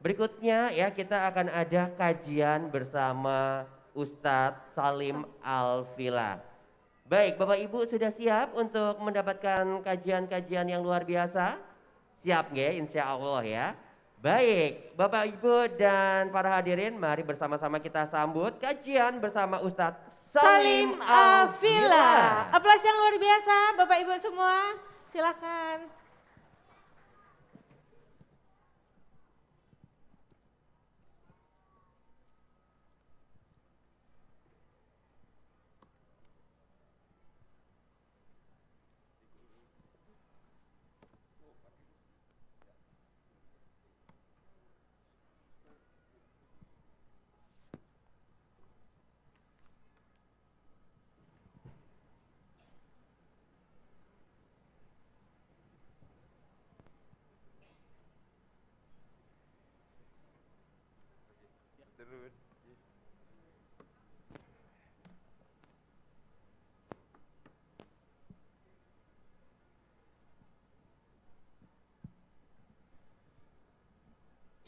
Berikutnya ya kita akan ada kajian bersama Ustadz Salim Alvila. Baik, Bapak Ibu sudah siap untuk mendapatkan kajian-kajian yang luar biasa? Siap nggak? Insya Allah ya. Baik, Bapak Ibu dan para hadirin, mari bersama-sama kita sambut kajian bersama Ustadz Salim Salim Alvila. Alvila. Aplaus yang luar biasa Bapak Ibu semua. Silakan.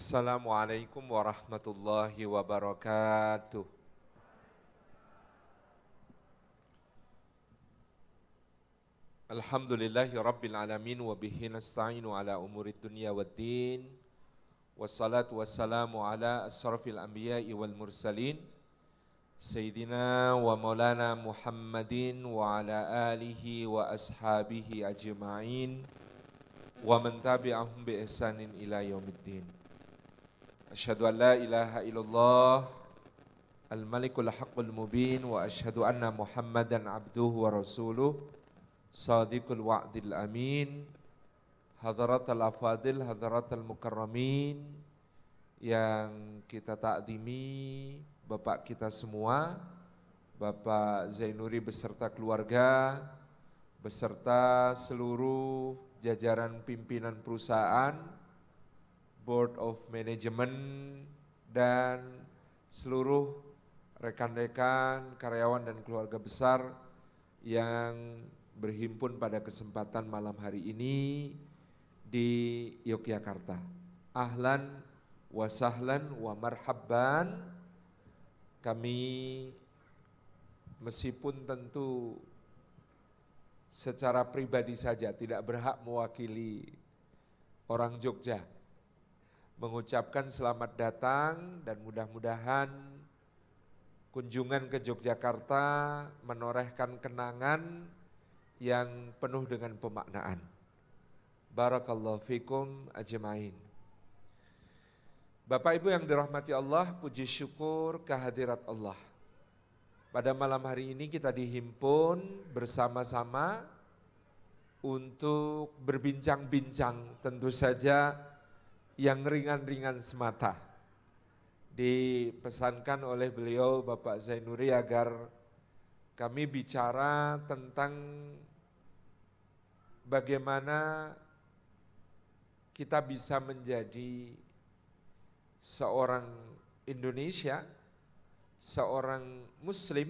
Assalamualaikum warahmatullahi wabarakatuh. Alhamdulillahi rabbil alamin wa bihi nasta'inu ala umurid dunya waddin. Wassalatu wassalamu ala asrafil anbiya'i wal mursalin Sayyidina wa maulana Muhammadin wa ala alihi wa ashabihi ajma'in wa man tabi'ahum bi ihsanin ila yaumiddin. Asyhadu an la ilaha illallah al-malikul haqqul mubin wa asyhadu anna Muhammadan abduhu wa rasuluh sadiqul wa'dil amin. Hadaratul afadil, hadaratul mukarramin yang kita takdimi Bapak kita semua, Bapak Zainuri beserta keluarga, beserta seluruh jajaran pimpinan perusahaan, Board of Management, dan seluruh rekan-rekan, karyawan dan keluarga besar yang berhimpun pada kesempatan malam hari ini di Yogyakarta. Ahlan wa sahlan wa marhaban. Kami meskipun tentu secara pribadi saja tidak berhak mewakili orang Jogja, mengucapkan selamat datang dan mudah-mudahan kunjungan ke Yogyakarta menorehkan kenangan yang penuh dengan pemaknaan. Barakallahu fikum ajma'in. Bapak Ibu yang dirahmati Allah, puji syukur kehadirat Allah. Pada malam hari ini kita dihimpun bersama-sama untuk berbincang-bincang, tentu saja yang ringan-ringan semata. Dipesankan oleh beliau Bapak Zainuri agar kami bicara tentang bagaimana kita bisa menjadi seorang Indonesia, seorang Muslim,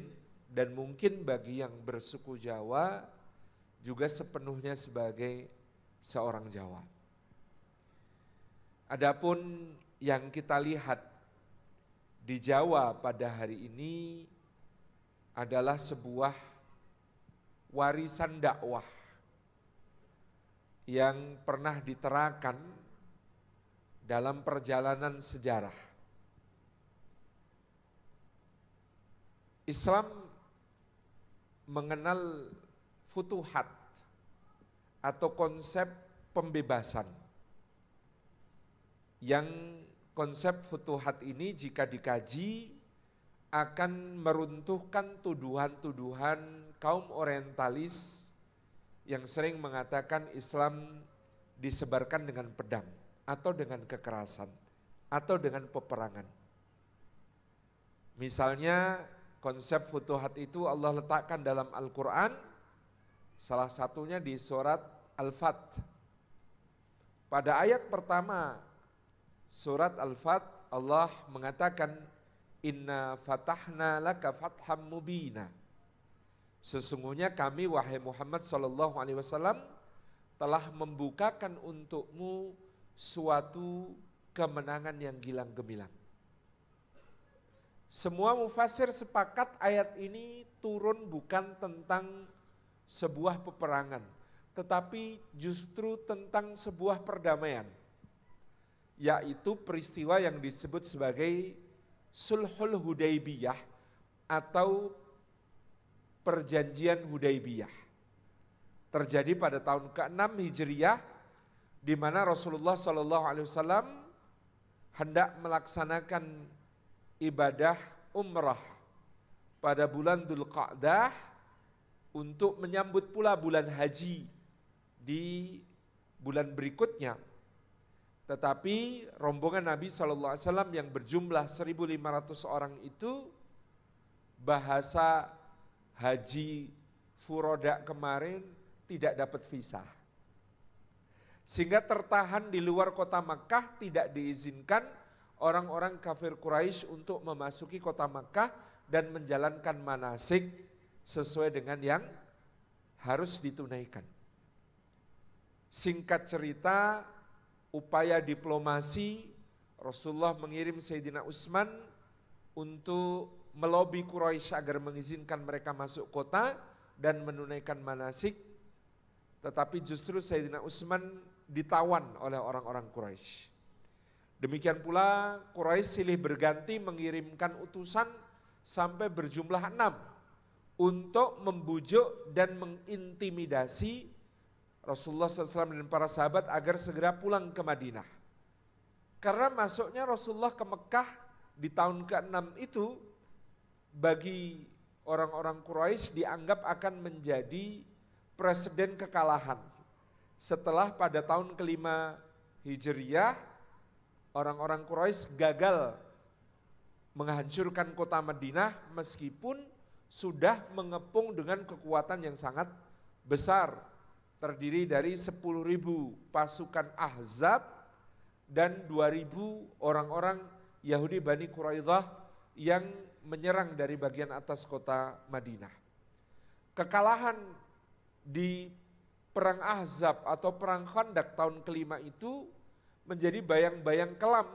dan mungkin bagi yang bersuku Jawa juga sepenuhnya sebagai seorang Jawa. Adapun yang kita lihat di Jawa pada hari ini adalah sebuah warisan dakwah yang pernah diterakan dalam perjalanan sejarah. Islam mengenal futuhat atau konsep pembebasan. Yang konsep futuhat ini jika dikaji akan meruntuhkan tuduhan-tuduhan kaum orientalis yang sering mengatakan Islam disebarkan dengan pedang atau dengan kekerasan atau dengan peperangan. Misalnya konsep futuhat itu Allah letakkan dalam Al-Quran, salah satunya di surat Al-Fath. Pada ayat pertama surat Al-Fath Allah mengatakan inna fatahna laka fatham mubina. Sesungguhnya kami wahai Muhammad sallallahu alaihi wasallam telah membukakan untukmu suatu kemenangan yang gilang gemilang. Semua mufassir sepakat ayat ini turun bukan tentang sebuah peperangan, tetapi justru tentang sebuah perdamaian, yaitu peristiwa yang disebut sebagai Sulhul Hudaybiyah atau Perjanjian Hudaybiyah. Terjadi pada tahun ke-6 Hijriyah, di mana Rasulullah SAW hendak melaksanakan ibadah umrah pada bulan Dzulqa'dah untuk menyambut pula bulan haji di bulan berikutnya. Tetapi rombongan Nabi SAW yang berjumlah 1.500 orang itu, bahasa haji furoda kemarin tidak dapat visa. Sehingga tertahan di luar kota Makkah, tidak diizinkan orang-orang kafir Quraisy untuk memasuki kota Makkah dan menjalankan manasik sesuai dengan yang harus ditunaikan. Singkat cerita, upaya diplomasi, Rasulullah mengirim Sayyidina Utsman untuk melobi Quraisy agar mengizinkan mereka masuk kota dan menunaikan manasik. Tetapi justru Sayyidina Utsman ditawan oleh orang-orang Quraisy. Demikian pula Quraisy silih berganti mengirimkan utusan sampai berjumlah 6 untuk membujuk dan mengintimidasi Rasulullah SAW dan para sahabat agar segera pulang ke Madinah. Karena masuknya Rasulullah ke Mekah di tahun ke-6 itu bagi orang-orang Quraisy dianggap akan menjadi presiden kekalahan. Setelah pada tahun ke-5 Hijriyah, orang-orang Quraisy gagal menghancurkan kota Madinah meskipun sudah mengepung dengan kekuatan yang sangat besar. Terdiri dari 10.000 pasukan Ahzab dan 2.000 orang-orang Yahudi Bani Quraidah yang menyerang dari bagian atas kota Madinah. Kekalahan di Perang Ahzab atau Perang Khandaq tahun ke-5 itu menjadi bayang-bayang kelam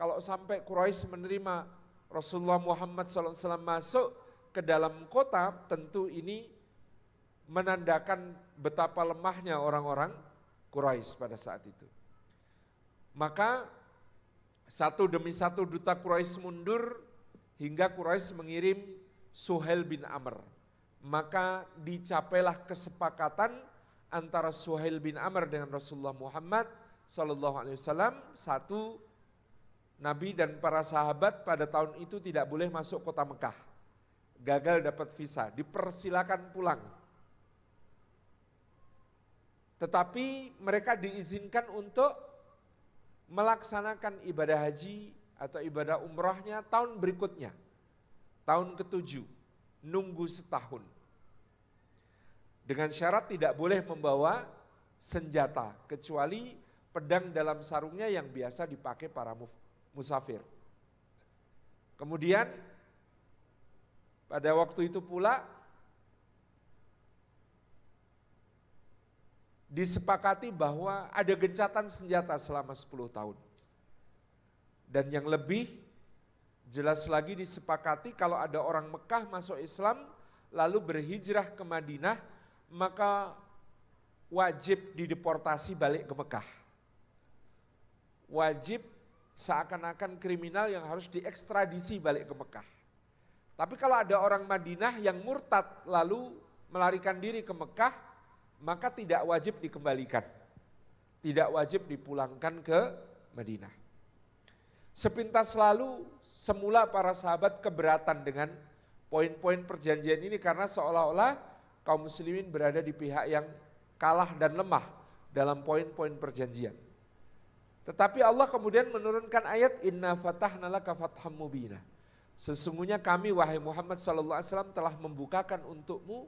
kalau sampai Quraisy menerima Rasulullah Muhammad SAW masuk ke dalam kota, tentu ini menandakan betapa lemahnya orang-orang Quraisy pada saat itu. Maka satu demi satu duta Quraisy mundur hingga Quraisy mengirim Suhail bin Amr. Maka dicapailah kesepakatan antara Suhail bin Amr dengan Rasulullah Muhammad SAW. Satu, Nabi dan para sahabat pada tahun itu tidak boleh masuk kota Mekah. Gagal dapat visa, dipersilakan pulang. Tetapi mereka diizinkan untuk melaksanakan ibadah haji atau ibadah umrahnya tahun berikutnya. Tahun ke-7, nunggu setahun. Dengan syarat tidak boleh membawa senjata, kecuali pedang dalam sarungnya yang biasa dipakai para musafir. Kemudian pada waktu itu pula disepakati bahwa ada gencatan senjata selama 10 tahun. Dan yang lebih jelas lagi disepakati kalau ada orang Mekah masuk Islam lalu berhijrah ke Madinah, maka wajib dideportasi balik ke Mekah. Wajib seakan-akan kriminal yang harus diekstradisi balik ke Mekah. Tapi kalau ada orang Madinah yang murtad lalu melarikan diri ke Mekah, maka tidak wajib dikembalikan. Tidak wajib dipulangkan ke Madinah. Sepintas lalu semula para sahabat keberatan dengan poin-poin perjanjian ini karena seolah-olah kaum muslimin berada di pihak yang kalah dan lemah dalam poin-poin perjanjian. Tetapi Allah kemudian menurunkan ayat Inna fatahna laka fatham mubina. Sesungguhnya kami wahai Muhammad SAW telah membukakan untukmu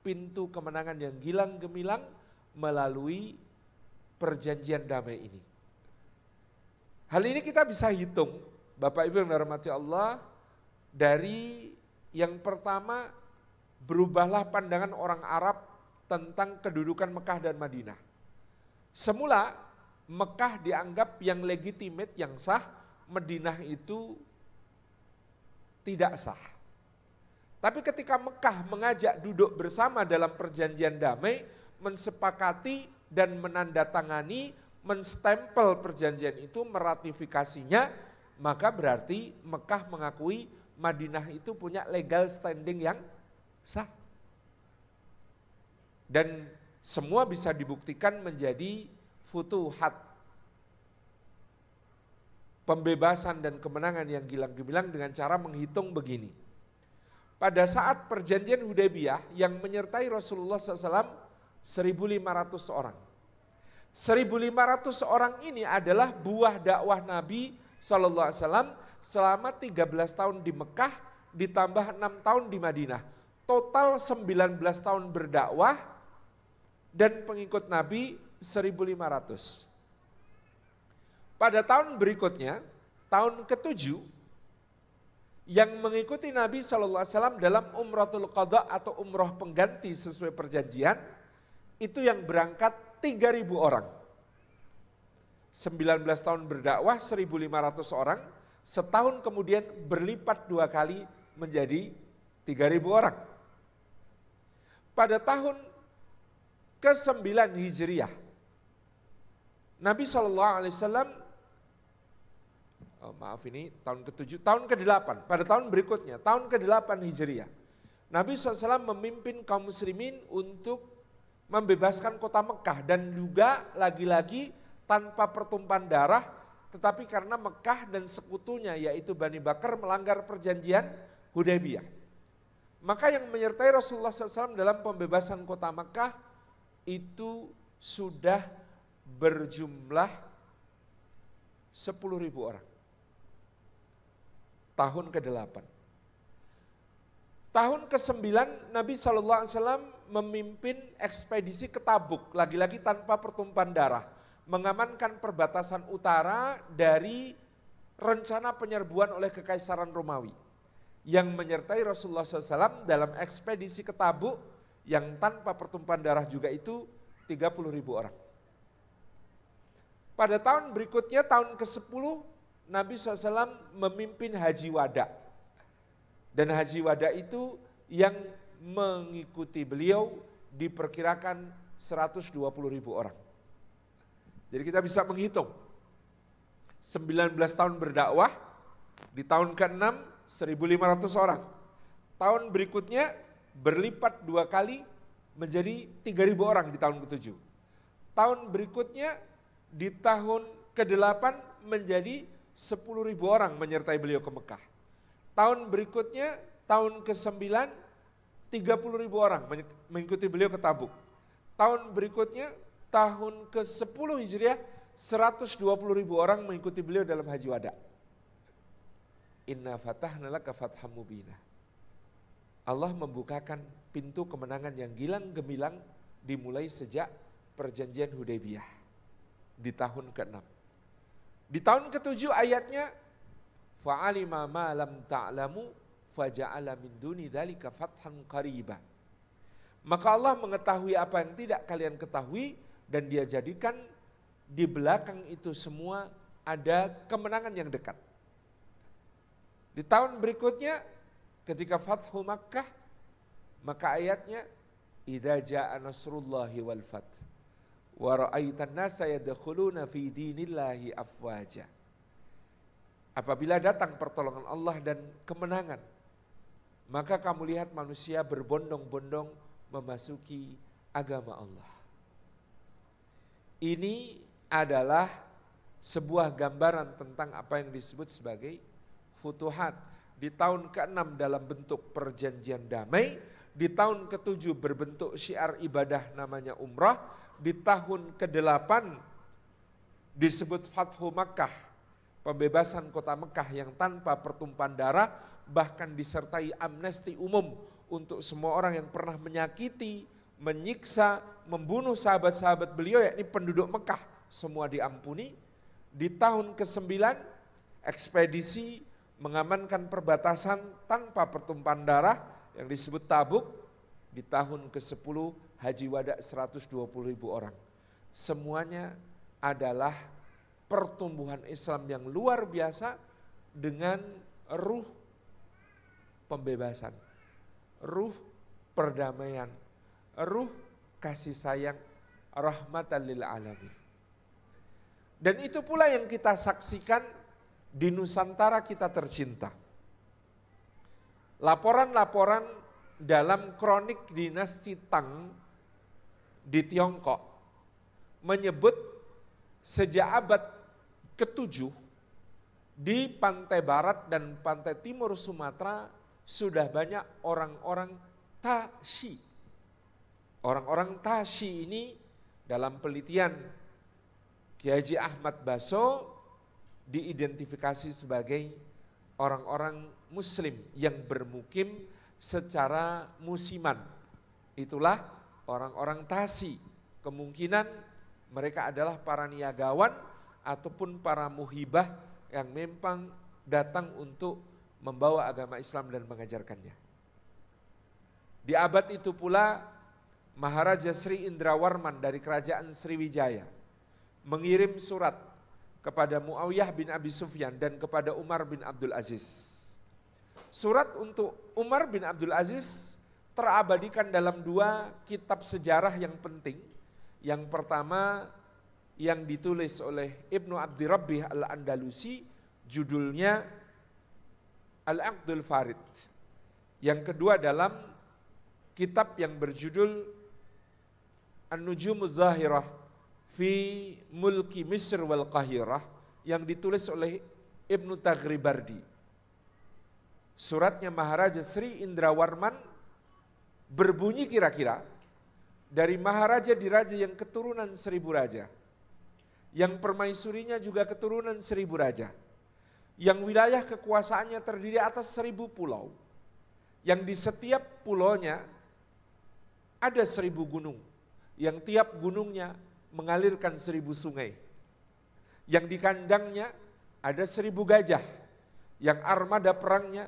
pintu kemenangan yang gilang gemilang melalui perjanjian damai ini. Hal ini kita bisa hitung, Bapak Ibu yang dirahmati Allah, dari yang pertama berubahlah pandangan orang Arab tentang kedudukan Mekah dan Madinah. Semula Mekah dianggap yang legitimate, yang sah, Madinah itu tidak sah. Tapi ketika Mekah mengajak duduk bersama dalam perjanjian damai, mensepakati dan menandatangani, menstempel perjanjian itu, meratifikasinya, maka berarti Mekah mengakui Madinah itu punya legal standing yang sah. Dan semua bisa dibuktikan menjadi futuhat, pembebasan dan kemenangan yang gilang-gemilang dengan cara menghitung begini. Pada saat perjanjian Hudaybiyah yang menyertai Rasulullah SAW 1.500 orang. 1.500 orang ini adalah buah dakwah Nabi SAW selama 13 tahun di Mekah ditambah 6 tahun di Madinah. Total 19 tahun berdakwah dan pengikut Nabi 1.500. Pada tahun berikutnya, tahun ke-7, yang mengikuti Nabi SAW dalam umratul qadha atau umroh pengganti sesuai perjanjian, itu yang berangkat 3.000 orang. 19 tahun berdakwah 1.500 orang, setahun kemudian berlipat 2 kali menjadi 3.000 orang. Pada tahun ke-9 Hijriah, Nabi SAW, tahun ke-7, tahun ke-8, pada tahun berikutnya, tahun ke-8 Hijriah, Nabi SAW memimpin kaum muslimin untuk membebaskan kota Mekah dan juga lagi-lagi tanpa pertumpahan darah, tetapi karena Mekah dan sekutunya yaitu Bani Bakar melanggar perjanjian Hudaybiyah. Maka yang menyertai Rasulullah SAW dalam pembebasan kota Mekah itu sudah berjumlah 10.000 orang. Tahun ke-8. Tahun ke-9 Nabi SAW memimpin ekspedisi ke Tabuk, lagi-lagi tanpa pertumpahan darah, mengamankan perbatasan utara dari rencana penyerbuan oleh Kekaisaran Romawi. Yang menyertai Rasulullah SAW dalam ekspedisi ke Tabuk yang tanpa pertumpahan darah juga itu 30.000 orang. Pada tahun berikutnya, tahun ke-10, Nabi SAW memimpin Haji Wada. Dan Haji Wada itu yang mengikuti beliau diperkirakan 120.000 orang. Jadi kita bisa menghitung, 19 tahun berdakwah, di tahun ke-6 1.500 orang. Tahun berikutnya berlipat 2 kali menjadi 3.000 orang di tahun ke-7. Tahun berikutnya di tahun ke-8 menjadi 10.000 orang menyertai beliau ke Mekah. Tahun berikutnya, tahun ke-9, 30.000 orang mengikuti beliau ke Tabuk. Tahun berikutnya, tahun ke-10 Hijriah, 120.000 orang mengikuti beliau dalam Haji Wada. Inna fatahna laka fatham mubina. Allah membukakan pintu kemenangan yang gilang gemilang dimulai sejak perjanjian Hudaybiyah di tahun ke-6. Di tahun ke-7 ayatnya, fa'alima ma lam ta'lamu faja'ala min duni dzalika fathan qariba. Maka Allah mengetahui apa yang tidak kalian ketahui dan Dia jadikan di belakang itu semua ada kemenangan yang dekat. Di tahun berikutnya ketika Fathu Makkah, maka ayatnya idza jaa nasrullahi wal fath wa ra'aitan nasa yadkhuluna fi dinillahi afwaja. Apabila datang pertolongan Allah dan kemenangan, maka kamu lihat manusia berbondong-bondong memasuki agama Allah. Ini adalah sebuah gambaran tentang apa yang disebut sebagai futuhat. Di tahun ke-6 dalam bentuk perjanjian damai, di tahun ke-7 berbentuk syiar ibadah namanya umrah, di tahun ke-8 disebut Fathu Makkah, pembebasan kota Mekah yang tanpa pertumpahan darah, bahkan disertai amnesti umum untuk semua orang yang pernah menyakiti, menyiksa, membunuh sahabat-sahabat beliau yakni penduduk Mekah, semua diampuni. Di tahun ke-9 ekspedisi mengamankan perbatasan tanpa pertumpahan darah yang disebut Tabuk. Di tahun ke-10 Haji Wada 120.000 orang. Semuanya adalah pertumbuhan Islam yang luar biasa dengan ruh pembebasan, ruh perdamaian, ruh kasih sayang, rahmatan lil alamin. Dan itu pula yang kita saksikan di Nusantara kita tercinta. Laporan-laporan dalam kronik dinasti Tang di Tiongkok menyebut sejak abad ke-7 di pantai barat dan pantai timur Sumatera sudah banyak orang-orang Tashi. Orang-orang Tashi ini dalam penelitian Kiai Haji Ahmad Baso diidentifikasi sebagai orang-orang muslim yang bermukim secara musiman. Itulah orang-orang Tashi. Kemungkinan mereka adalah para niagawan ataupun para muhibah yang memang datang untuk membawa agama Islam dan mengajarkannya. Di abad itu pula Maharaja Sri Indrawarman dari kerajaan Sriwijaya mengirim surat kepada Muawiyah bin Abi Sufyan dan kepada Umar bin Abdul Aziz. Surat untuk Umar bin Abdul Aziz terabadikan dalam 2 kitab sejarah yang penting. Yang pertama yang ditulis oleh Ibnu Abdi Rabbih Al-Andalusi, judulnya Al-Aqdul Farid. Yang kedua dalam kitab yang berjudul An-Nujumuz Zahirah fi Mulki Misr wal Qahirah yang ditulis oleh Ibnu Taghribardi. Suratnya Maharaja Sri Indrawarman berbunyi kira-kira, dari Maharaja diraja yang keturunan 1000 raja, yang permaisurinya juga keturunan 1000 raja, yang wilayah kekuasaannya terdiri atas 1000 pulau, yang di setiap pulaunya ada 1000 gunung, yang tiap gunungnya mengalirkan 1000 sungai, yang di kandangnya ada 1000 gajah, yang armada perangnya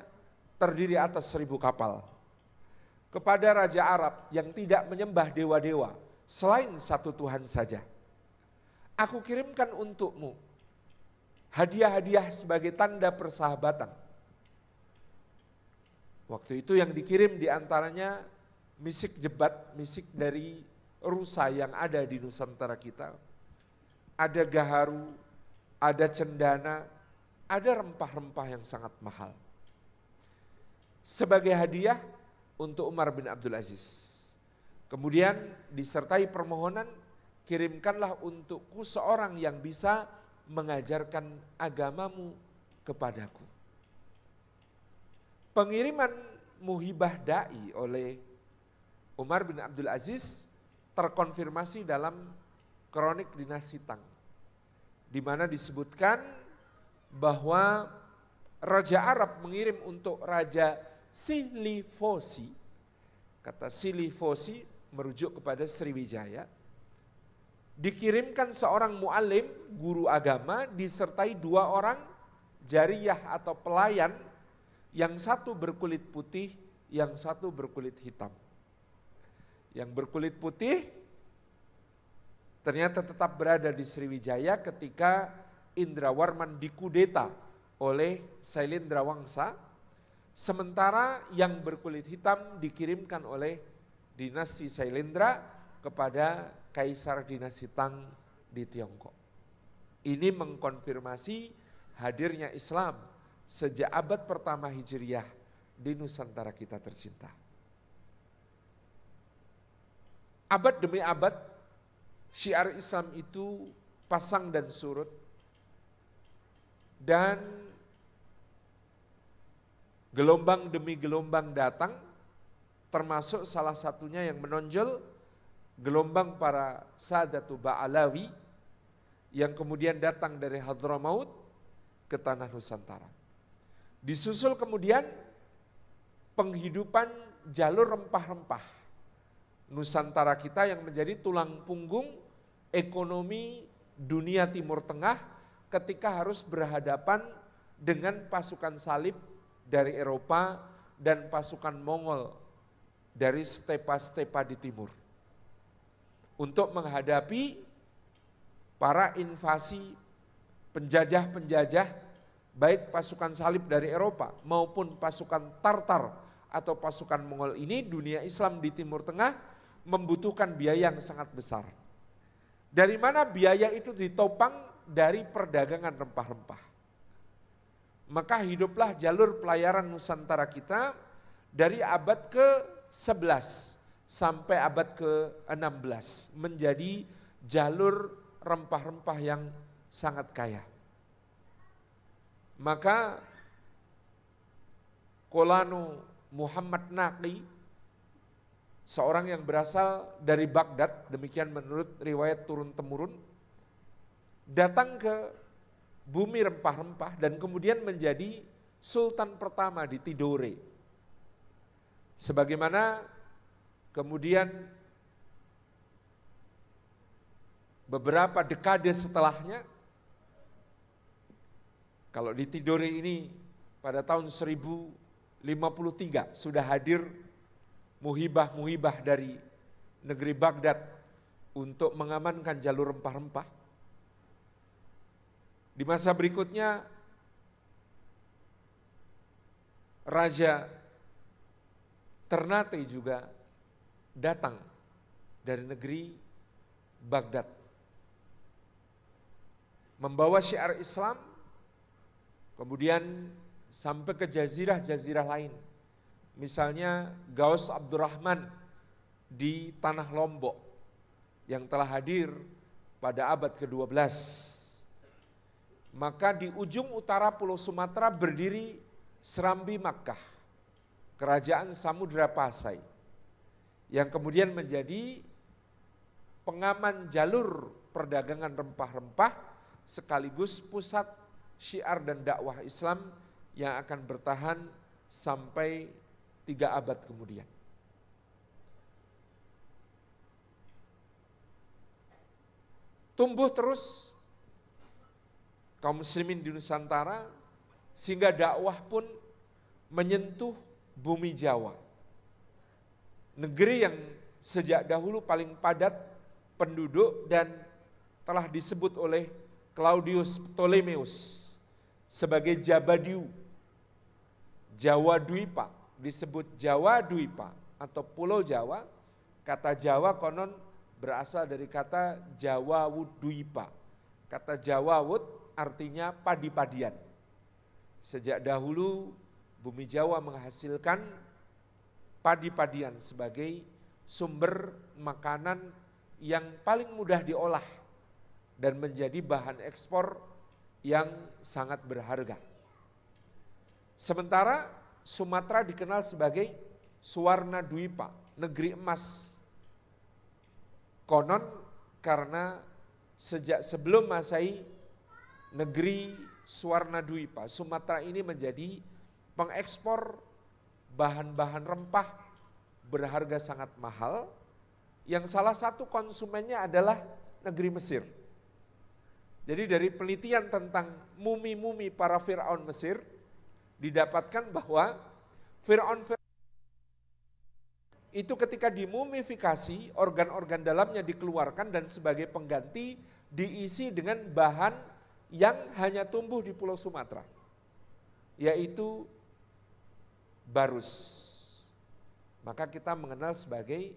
terdiri atas 1000 kapal. Kepada Raja Arab yang tidak menyembah dewa-dewa selain satu Tuhan saja, aku kirimkan untukmu hadiah-hadiah sebagai tanda persahabatan. Waktu itu yang dikirim diantaranya misik jebat, misik dari rusa yang ada di Nusantara kita. Ada gaharu, ada cendana, ada rempah-rempah yang sangat mahal. Sebagai hadiah untuk Umar bin Abdul Aziz. Kemudian disertai permohonan, kirimkanlah untukku seorang yang bisa mengajarkan agamamu kepadaku. Pengiriman muhibah da'i oleh Umar bin Abdul Aziz terkonfirmasi dalam kronik dinasti Tang, di mana disebutkan bahwa Raja Arab mengirim untuk Raja Silifosi. Kata Silifosi merujuk kepada Sriwijaya. Dikirimkan seorang mu'alim, guru agama, disertai 2 orang jariyah atau pelayan, yang satu berkulit putih, yang satu berkulit hitam. Yang berkulit putih ternyata tetap berada di Sriwijaya ketika Indrawarman dikudeta oleh Sailendra Wangsa, sementara yang berkulit hitam dikirimkan oleh dinasti Sailendra kepada Kaisar dinasti Tang di Tiongkok. Ini mengkonfirmasi hadirnya Islam sejak abad pertama Hijriyah di Nusantara kita tercinta. Abad demi abad syiar Islam itu pasang dan surut, dan gelombang demi gelombang datang, termasuk salah satunya yang menonjol gelombang para Sadatu Ba'alawi yang kemudian datang dari Hadramaut ke tanah Nusantara. Disusul kemudian penghidupan jalur rempah-rempah Nusantara kita yang menjadi tulang punggung ekonomi dunia Timur Tengah ketika harus berhadapan dengan pasukan salib dari Eropa dan pasukan Mongol dari stepa-stepa di timur. Untuk menghadapi para invasi penjajah-penjajah, baik pasukan salib dari Eropa maupun pasukan Tartar atau pasukan Mongol ini, dunia Islam di Timur Tengah membutuhkan biaya yang sangat besar. Dari mana biaya itu ditopang? Dari perdagangan rempah-rempah. Maka hiduplah jalur pelayaran Nusantara kita dari abad ke-11 sampai abad ke-16 menjadi jalur rempah-rempah yang sangat kaya. Maka Kolano Muhammad Naqi, seorang yang berasal dari Baghdad, demikian menurut riwayat turun-temurun, datang ke bumi rempah-rempah dan kemudian menjadi sultan pertama di Tidore. Sebagaimana kemudian beberapa dekade setelahnya, kalau di Tidore ini pada tahun 1053 sudah hadir muhibah-muhibah dari negeri Baghdad untuk mengamankan jalur rempah-rempah. Di masa berikutnya Raja Ternate juga datang dari negeri Baghdad, membawa syiar Islam, kemudian sampai ke jazirah-jazirah lain. Misalnya Gaus Abdurrahman di Tanah Lombok yang telah hadir pada abad ke-12. Maka di ujung utara Pulau Sumatera berdiri Serambi Makkah, kerajaan Samudra Pasai, yang kemudian menjadi pengaman jalur perdagangan rempah-rempah sekaligus pusat syiar dan dakwah Islam yang akan bertahan sampai 3 abad kemudian. Tumbuh terus kaum muslimin di Nusantara sehingga dakwah pun menyentuh bumi Jawa. Negeri yang sejak dahulu paling padat penduduk dan telah disebut oleh Claudius Ptolemeus sebagai Jabadiu, Jawa Dwipa, disebut Jawa Dwipa atau Pulau Jawa. Kata Jawa konon berasal dari kata Jawa Wud Dwipa. Kata Jawa Wud artinya padi-padian. Sejak dahulu bumi Jawa menghasilkan padi-padian sebagai sumber makanan yang paling mudah diolah dan menjadi bahan ekspor yang sangat berharga. Sementara Sumatera dikenal sebagai Suwarna Dwipa, negeri emas. Konon karena sejak sebelum Masehi negeri Suwarna Dwipa, Sumatera ini menjadi pengekspor bahan-bahan rempah berharga sangat mahal, yang salah satu konsumennya adalah negeri Mesir. Jadi dari penelitian tentang mumi-mumi para Fir'aun Mesir, didapatkan bahwa Fir'aun itu ketika dimumifikasi, organ-organ dalamnya dikeluarkan dan sebagai pengganti diisi dengan bahan yang hanya tumbuh di Pulau Sumatera, yaitu barus. Maka kita mengenal sebagai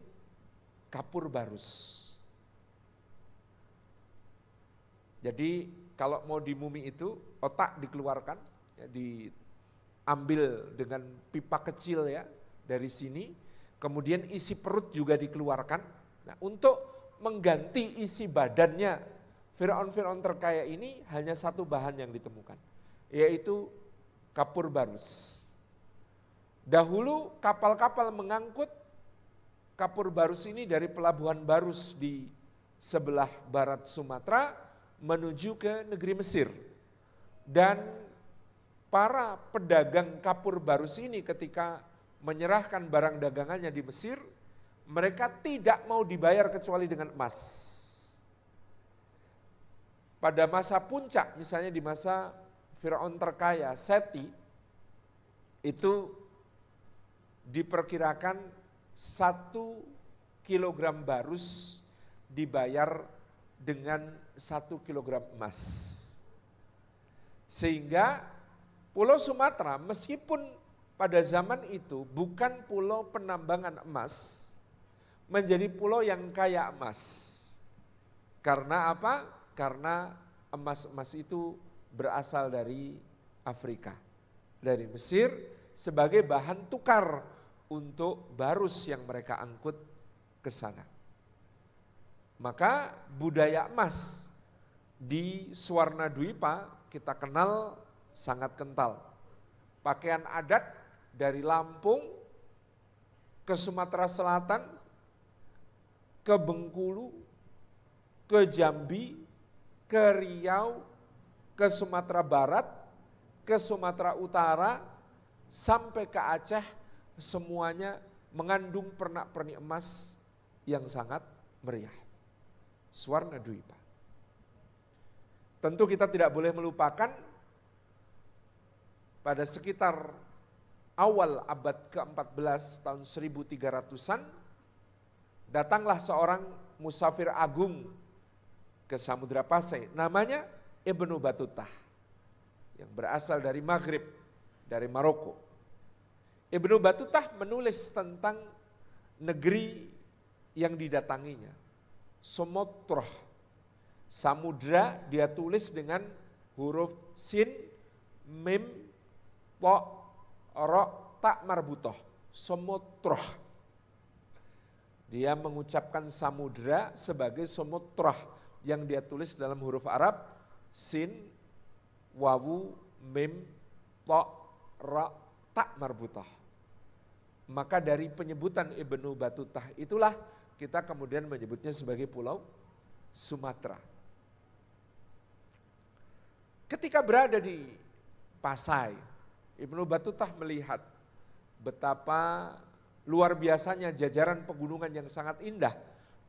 kapur barus. Jadi kalau mau dimumi itu otak dikeluarkan, ya, diambil dengan pipa kecil ya dari sini, kemudian isi perut juga dikeluarkan. Nah, untuk mengganti isi badannya Fir'aun-Fir'aun terkaya ini hanya satu bahan yang ditemukan, yaitu kapur barus. Dahulu kapal-kapal mengangkut kapur barus ini dari pelabuhan Barus di sebelah barat Sumatera menuju ke negeri Mesir. Dan para pedagang kapur barus ini ketika menyerahkan barang dagangannya di Mesir, mereka tidak mau dibayar kecuali dengan emas. Pada masa puncak, misalnya di masa Fir'aun terkaya, Seti, itu diperkirakan 1 kilogram barus dibayar dengan 1 kilogram emas. Sehingga Pulau Sumatera meskipun pada zaman itu bukan pulau penambangan emas, menjadi pulau yang kaya emas. Karena apa? Karena emas-emas itu berasal dari Afrika, dari Mesir, sebagai bahan tukar untuk barus yang mereka angkut ke sana. Maka budaya emas di Suwarnadwipa kita kenal sangat kental. Pakaian adat dari Lampung ke Sumatera Selatan, ke Bengkulu, ke Jambi, ke Riau, ke Sumatera Barat, ke Sumatera Utara, sampai ke Aceh, semuanya mengandung pernak-pernik emas yang sangat meriah. Suwarnadwipa. Tentu kita tidak boleh melupakan pada sekitar awal abad ke-14 tahun 1300-an, datanglah seorang musafir agung ke Samudra Pasai, namanya Ibnu Batutah, yang berasal dari Maghrib, dari Maroko. Ibnu Batutah menulis tentang negeri yang didatanginya, Somotroh. Samudra dia tulis dengan huruf sin, mim, po, ro, tak marbutoh, Somotroh. Dia mengucapkan samudra sebagai Somotroh yang dia tulis dalam huruf Arab, sin, wawu, mim, po, ro, tak marbutoh. Maka dari penyebutan Ibnu Batutah itulah kita kemudian menyebutnya sebagai Pulau Sumatera. Ketika berada di Pasai, Ibnu Batutah melihat betapa luar biasanya jajaran pegunungan yang sangat indah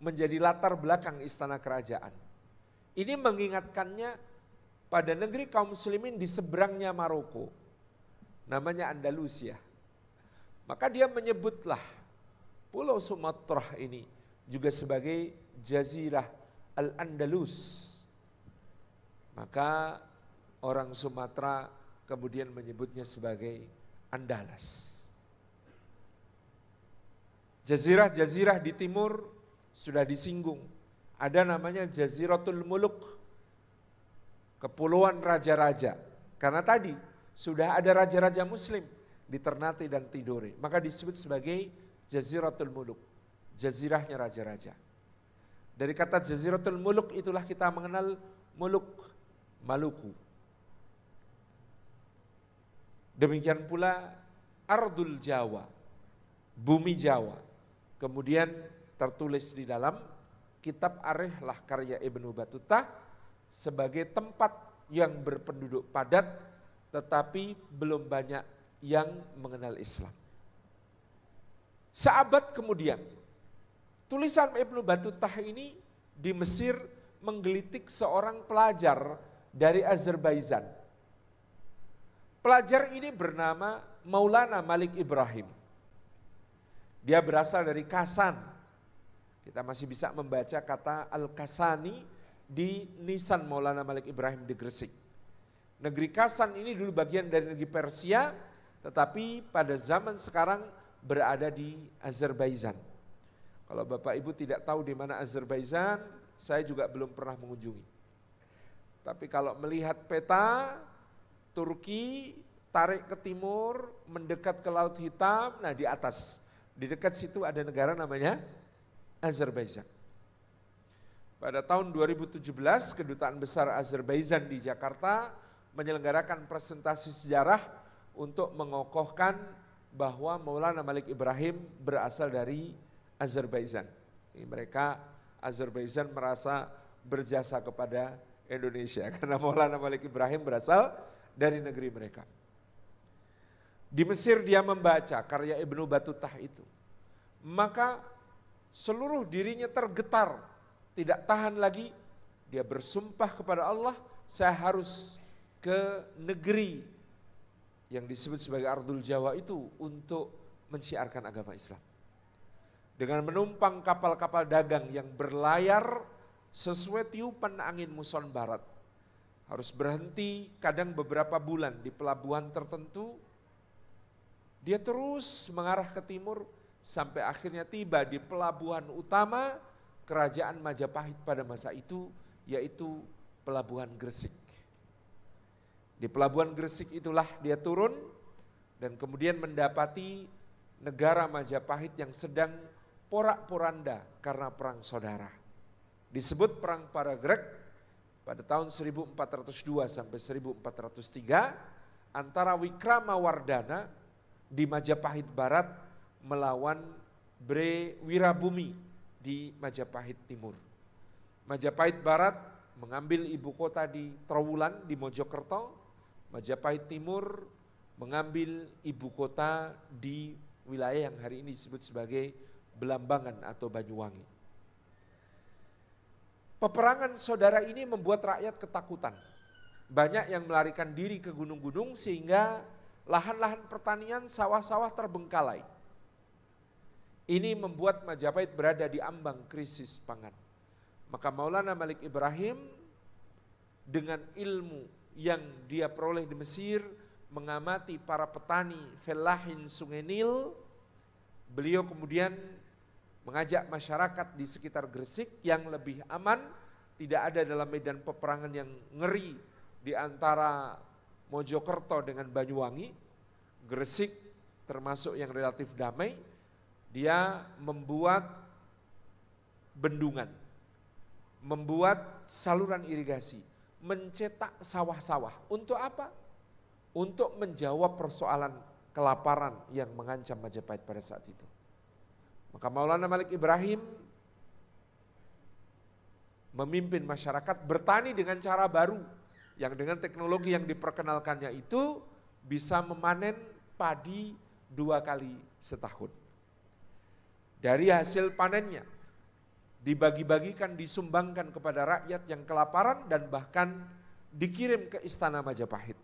menjadi latar belakang istana kerajaan. Ini mengingatkannya pada negeri kaum muslimin di seberangnya Maroko, namanya Andalusia. Maka dia menyebutlah Pulau Sumatera ini juga sebagai Jazirah Al-Andalus. Maka orang Sumatera kemudian menyebutnya sebagai Andalas. Jazirah-jazirah di timur sudah disinggung. Ada namanya Jaziratul Muluk, kepulauan raja-raja. Karena tadi sudah ada raja-raja muslim di Ternate dan Tidore. Maka disebut sebagai Jaziratul Muluk, jazirahnya raja-raja. Dari kata Jaziratul Muluk itulah kita mengenal Muluk, Maluku. Demikian pula Ardul Jawa, bumi Jawa. Kemudian tertulis di dalam kitab Arihlah karya Ibnu Batutah sebagai tempat yang berpenduduk padat tetapi belum banyak yang mengenal Islam. Seabad kemudian, tulisan Ibnu Batutah ini di Mesir menggelitik seorang pelajar dari Azerbaijan. Pelajar ini bernama Maulana Malik Ibrahim. Dia berasal dari Kasan. Kita masih bisa membaca kata Al-Kasani di nisan Maulana Malik Ibrahim di Gresik. Negeri Kasan ini dulu bagian dari negeri Persia, tetapi pada zaman sekarang berada di Azerbaijan. Kalau Bapak Ibu tidak tahu di mana Azerbaijan, saya juga belum pernah mengunjungi. Tapi kalau melihat peta, Turki tarik ke timur, mendekat ke Laut Hitam, nah di atas, di dekat situ ada negara namanya Azerbaijan. Pada tahun 2017, Kedutaan Besar Azerbaijan di Jakarta menyelenggarakan presentasi sejarah untuk mengokohkan bahwa Maulana Malik Ibrahim berasal dari Azerbaijan. Mereka Azerbaijan merasa berjasa kepada Indonesia karena Maulana Malik Ibrahim berasal dari negeri mereka. Di Mesir dia membaca karya Ibnu Batutah itu. Maka seluruh dirinya tergetar, tidak tahan lagi. Dia bersumpah kepada Allah, saya harus ke negeri yang disebut sebagai Ardul Jawa itu untuk mensyiarkan agama Islam. Dengan menumpang kapal-kapal dagang yang berlayar sesuai tiupan angin muson barat. Harus berhenti kadang beberapa bulan di pelabuhan tertentu. Dia terus mengarah ke timur sampai akhirnya tiba di pelabuhan utama kerajaan Majapahit pada masa itu, yaitu Pelabuhan Gresik. Di Pelabuhan Gresik itulah dia turun dan kemudian mendapati negara Majapahit yang sedang porak-poranda karena perang saudara. Disebut Perang Paragreg pada tahun 1402 sampai 1403 antara Wikramawardhana di Majapahit Barat melawan Bre Wirabumi di Majapahit Timur. Majapahit Barat mengambil ibu kota di Trowulan di Mojokerto, Majapahit Timur mengambil ibu kota di wilayah yang hari ini disebut sebagai Belambangan atau Banyuwangi. Peperangan saudara ini membuat rakyat ketakutan. Banyak yang melarikan diri ke gunung-gunung sehingga lahan-lahan pertanian, sawah-sawah terbengkalai. Ini membuat Majapahit berada di ambang krisis pangan. Maka Maulana Malik Ibrahim dengan ilmu yang dia peroleh di Mesir, mengamati para petani felahin Sungai Nil, beliau kemudian mengajak masyarakat di sekitar Gresik yang lebih aman, tidak ada dalam medan peperangan yang ngeri di antara Mojokerto dengan Banyuwangi. Gresik termasuk yang relatif damai. Dia membuat bendungan, membuat saluran irigasi, mencetak sawah-sawah. Untuk apa? Untuk menjawab persoalan kelaparan yang mengancam Majapahit pada saat itu. Maka Maulana Malik Ibrahim memimpin masyarakat bertani dengan cara baru yang dengan teknologi yang diperkenalkannya itu bisa memanen padi 2 kali setahun. Dari hasil panennya dibagi-bagikan, disumbangkan kepada rakyat yang kelaparan dan bahkan dikirim ke istana Majapahit.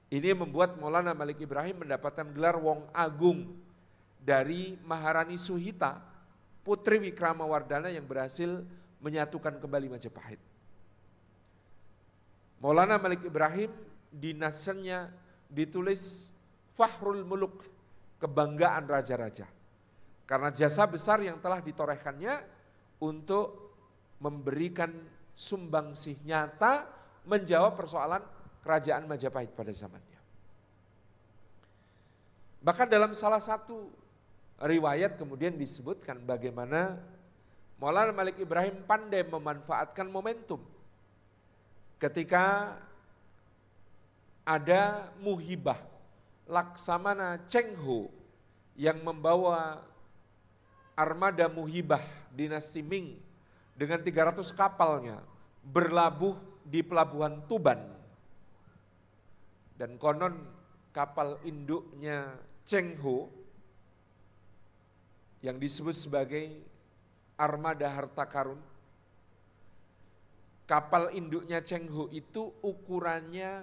Ini membuat Maulana Malik Ibrahim mendapatkan gelar Wong Agung dari Maharani Suhita, putri Wikramawardhana yang berhasil menyatukan kembali Majapahit. Maulana Malik Ibrahim di nasannya ditulis Fakhrul Muluk, kebanggaan raja-raja. Karena jasa besar yang telah ditorehkannya untuk memberikan sumbangsih nyata menjawab persoalan kerajaan Majapahit pada zamannya. Bahkan dalam salah satu riwayat kemudian disebutkan bagaimana Maulana Malik Ibrahim pandai memanfaatkan momentum. Ketika ada muhibah Laksamana Cheng-ho yang membawa armada muhibah dinasti Ming dengan 300 kapalnya berlabuh di pelabuhan Tuban. Dan konon kapal induknya Cheng-ho yang disebut sebagai armada harta karun. Kapal induknya Cheng-ho itu ukurannya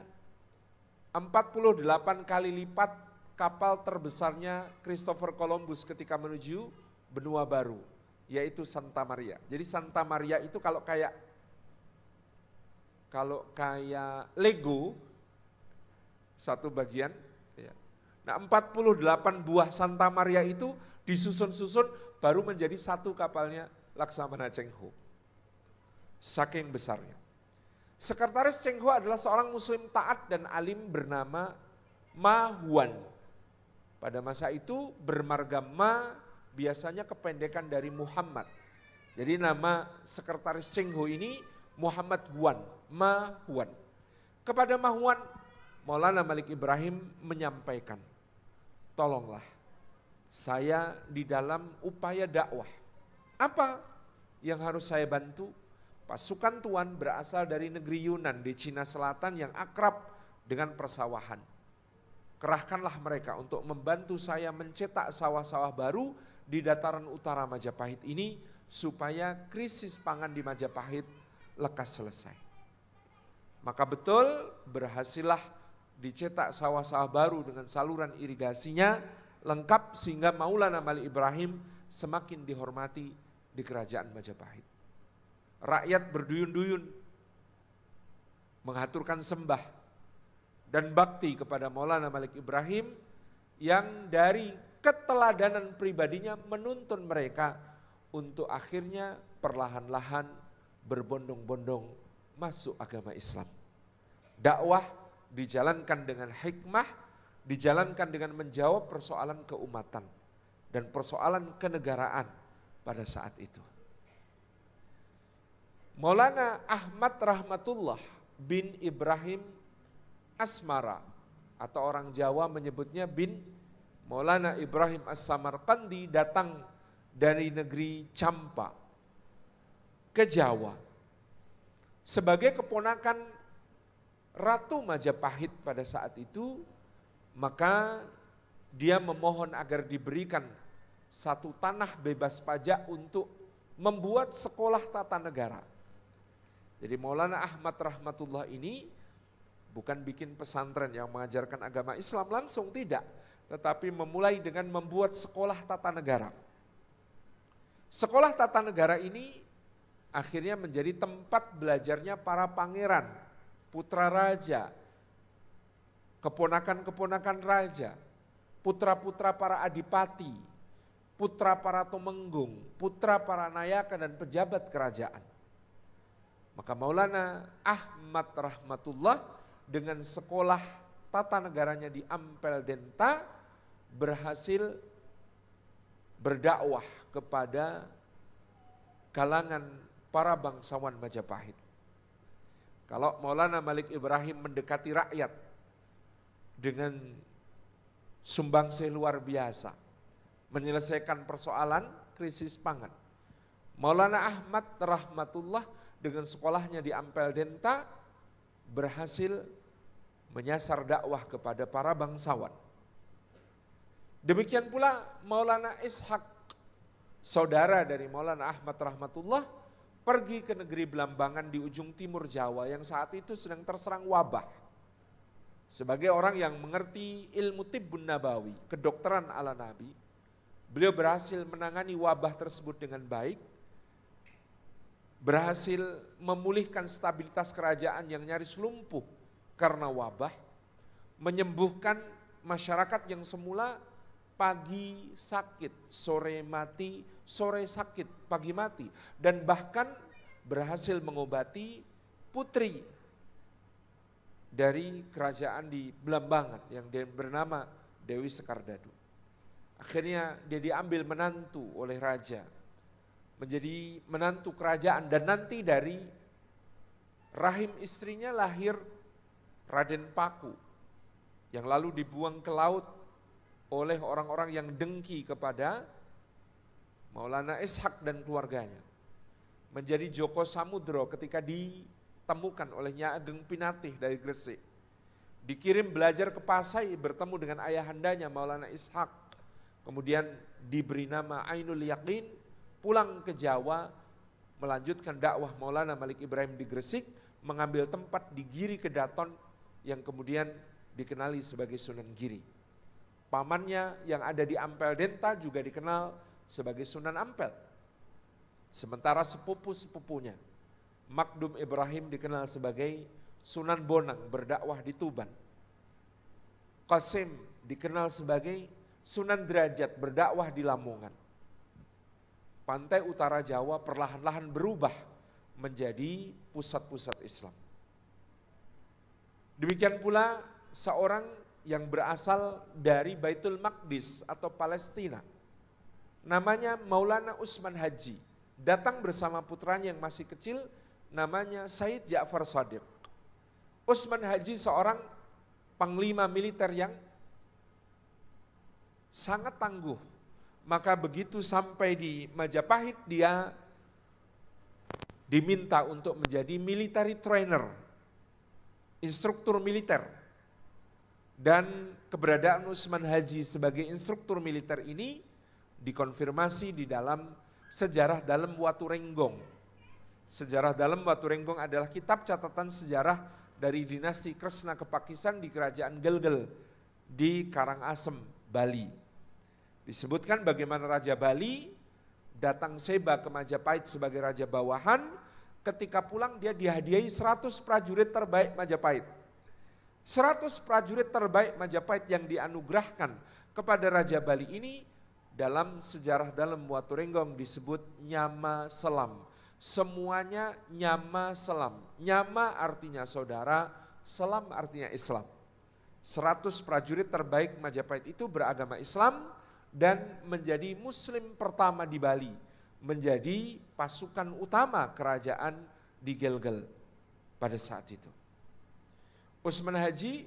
48 kali lipat kapal terbesarnya Christopher Columbus ketika menuju benua baru, yaitu Santa Maria. Jadi Santa Maria itu kalau kayak Lego satu bagian, ya. Nah 48 buah Santa Maria itu disusun-susun baru menjadi satu kapalnya Laksamana Cheng-ho. Saking besarnya. Sekretaris Cheng-ho adalah seorang muslim taat dan alim bernama Ma Huan. Pada masa itu bermarga Ma biasanya kependekan dari Muhammad. Jadi nama sekretaris Cheng-ho ini Muhammad Huan, Ma Huan. Kepada Ma Huan, Maulana Malik Ibrahim menyampaikan, tolonglah saya di dalam upaya dakwah. Apa yang harus saya bantu? Pasukan Tuan berasal dari negeri Yunan di Cina Selatan yang akrab dengan persawahan. Kerahkanlah mereka untuk membantu saya mencetak sawah-sawah baru di dataran utara Majapahit ini supaya krisis pangan di Majapahit lekas selesai. Maka betul berhasillah dicetak sawah-sawah baru dengan saluran irigasinya lengkap sehingga Maulana Malik Ibrahim semakin dihormati di kerajaan Majapahit. rakyat berduyun-duyun mengaturkan sembah dan bakti kepada Maulana Malik Ibrahim yang dari keteladanan pribadinya menuntun mereka untuk akhirnya perlahan-lahan berbondong-bondong masuk agama Islam. Dakwah dijalankan dengan hikmah, dijalankan dengan menjawab persoalan keumatan dan persoalan kenegaraan pada saat itu. Maulana Ahmad Rahmatullah bin Ibrahim Asmara atau orang Jawa menyebutnya bin Maulana Ibrahim As-Samarqandi datang dari negeri Campa ke Jawa sebagai keponakan Ratu Majapahit pada saat itu. Maka dia memohon agar diberikan satu tanah bebas pajak untuk membuat sekolah tata negara. Jadi Maulana Ahmad Rahmatullah ini bukan bikin pesantren yang mengajarkan agama Islam langsung, tidak. Tetapi memulai dengan membuat sekolah tata negara. Sekolah tata negara ini akhirnya menjadi tempat belajarnya para pangeran, putra raja, keponakan-keponakan raja, putra-putra para adipati, putra para tumenggung, putra para nayaka dan pejabat kerajaan. Maka Maulana Ahmad Rahmatullah dengan sekolah tata negaranya di Ampel Denta berhasil berdakwah kepada kalangan para bangsawan Majapahit. Kalau Maulana Malik Ibrahim mendekati rakyat dengan sumbangsih luar biasa, menyelesaikan persoalan krisis pangan. Maulana Ahmad Rahmatullah dengan sekolahnya di Ampel Denta berhasil menyasar dakwah kepada para bangsawan. Demikian pula Maulana Ishak, saudara dari Maulana Ahmad Rahmatullah, pergi ke negeri Belambangan di ujung timur Jawa yang saat itu sedang terserang wabah. Sebagai orang yang mengerti ilmu tibbun nabawi, kedokteran ala Nabi, beliau berhasil menangani wabah tersebut dengan baik, berhasil memulihkan stabilitas kerajaan yang nyaris lumpuh karena wabah, menyembuhkan masyarakat yang semula pagi sakit, sore mati, sore sakit, pagi mati, dan bahkan berhasil mengobati putri dari kerajaan di Belambangan yang bernama Dewi Sekardadu. Akhirnya dia diambil menantu oleh raja, menjadi menantu kerajaan, dan nanti dari rahim istrinya lahir Raden Paku yang lalu dibuang ke laut oleh orang-orang yang dengki kepada Maulana Ishak dan keluarganya. Menjadi Joko Samudro ketika ditemukan oleh Nyai Ageng Pinatih dari Gresik. Dikirim belajar ke Pasai bertemu dengan ayahandanya Maulana Ishak. Kemudian diberi nama Ainul Yaqin, pulang ke Jawa, melanjutkan dakwah Maulana Malik Ibrahim di Gresik, mengambil tempat di Giri Kedaton yang kemudian dikenali sebagai Sunan Giri. Pamannya yang ada di Ampel Denta juga dikenal sebagai Sunan Ampel. Sementara sepupu-sepupunya, Makdum Ibrahim dikenal sebagai Sunan Bonang, berdakwah di Tuban. Qasim dikenal sebagai Sunan Derajat, berdakwah di Lamongan. Pantai utara Jawa perlahan-lahan berubah menjadi pusat-pusat Islam. Demikian pula seorang yang berasal dari Baitul Maqdis atau Palestina, namanya Maulana Usman Haji, datang bersama putranya yang masih kecil, namanya Said Ja'far Shadiq. Usman Haji seorang panglima militer yang sangat tangguh. Maka begitu sampai di Majapahit dia diminta untuk menjadi military trainer, instruktur militer. Dan keberadaan Usman Haji sebagai instruktur militer ini dikonfirmasi di dalam sejarah dalam Watu Renggong. Sejarah dalam Watu Renggong adalah kitab catatan sejarah dari dinasti Kresna Kepakisan di kerajaan Gelgel di Karangasem, Bali. Disebutkan bagaimana Raja Bali datang seba ke Majapahit sebagai raja bawahan ketika pulang dia dihadiahi 100 prajurit terbaik Majapahit. 100 prajurit terbaik Majapahit yang dianugerahkan kepada Raja Bali ini dalam sejarah dalam Waturenggong disebut Nyama Selam. Semuanya Nyama Selam. Nyama artinya saudara, Selam artinya Islam. 100 prajurit terbaik Majapahit itu beragama Islam dan menjadi muslim pertama di Bali. Menjadi pasukan utama kerajaan di Gelgel pada saat itu. Usman Haji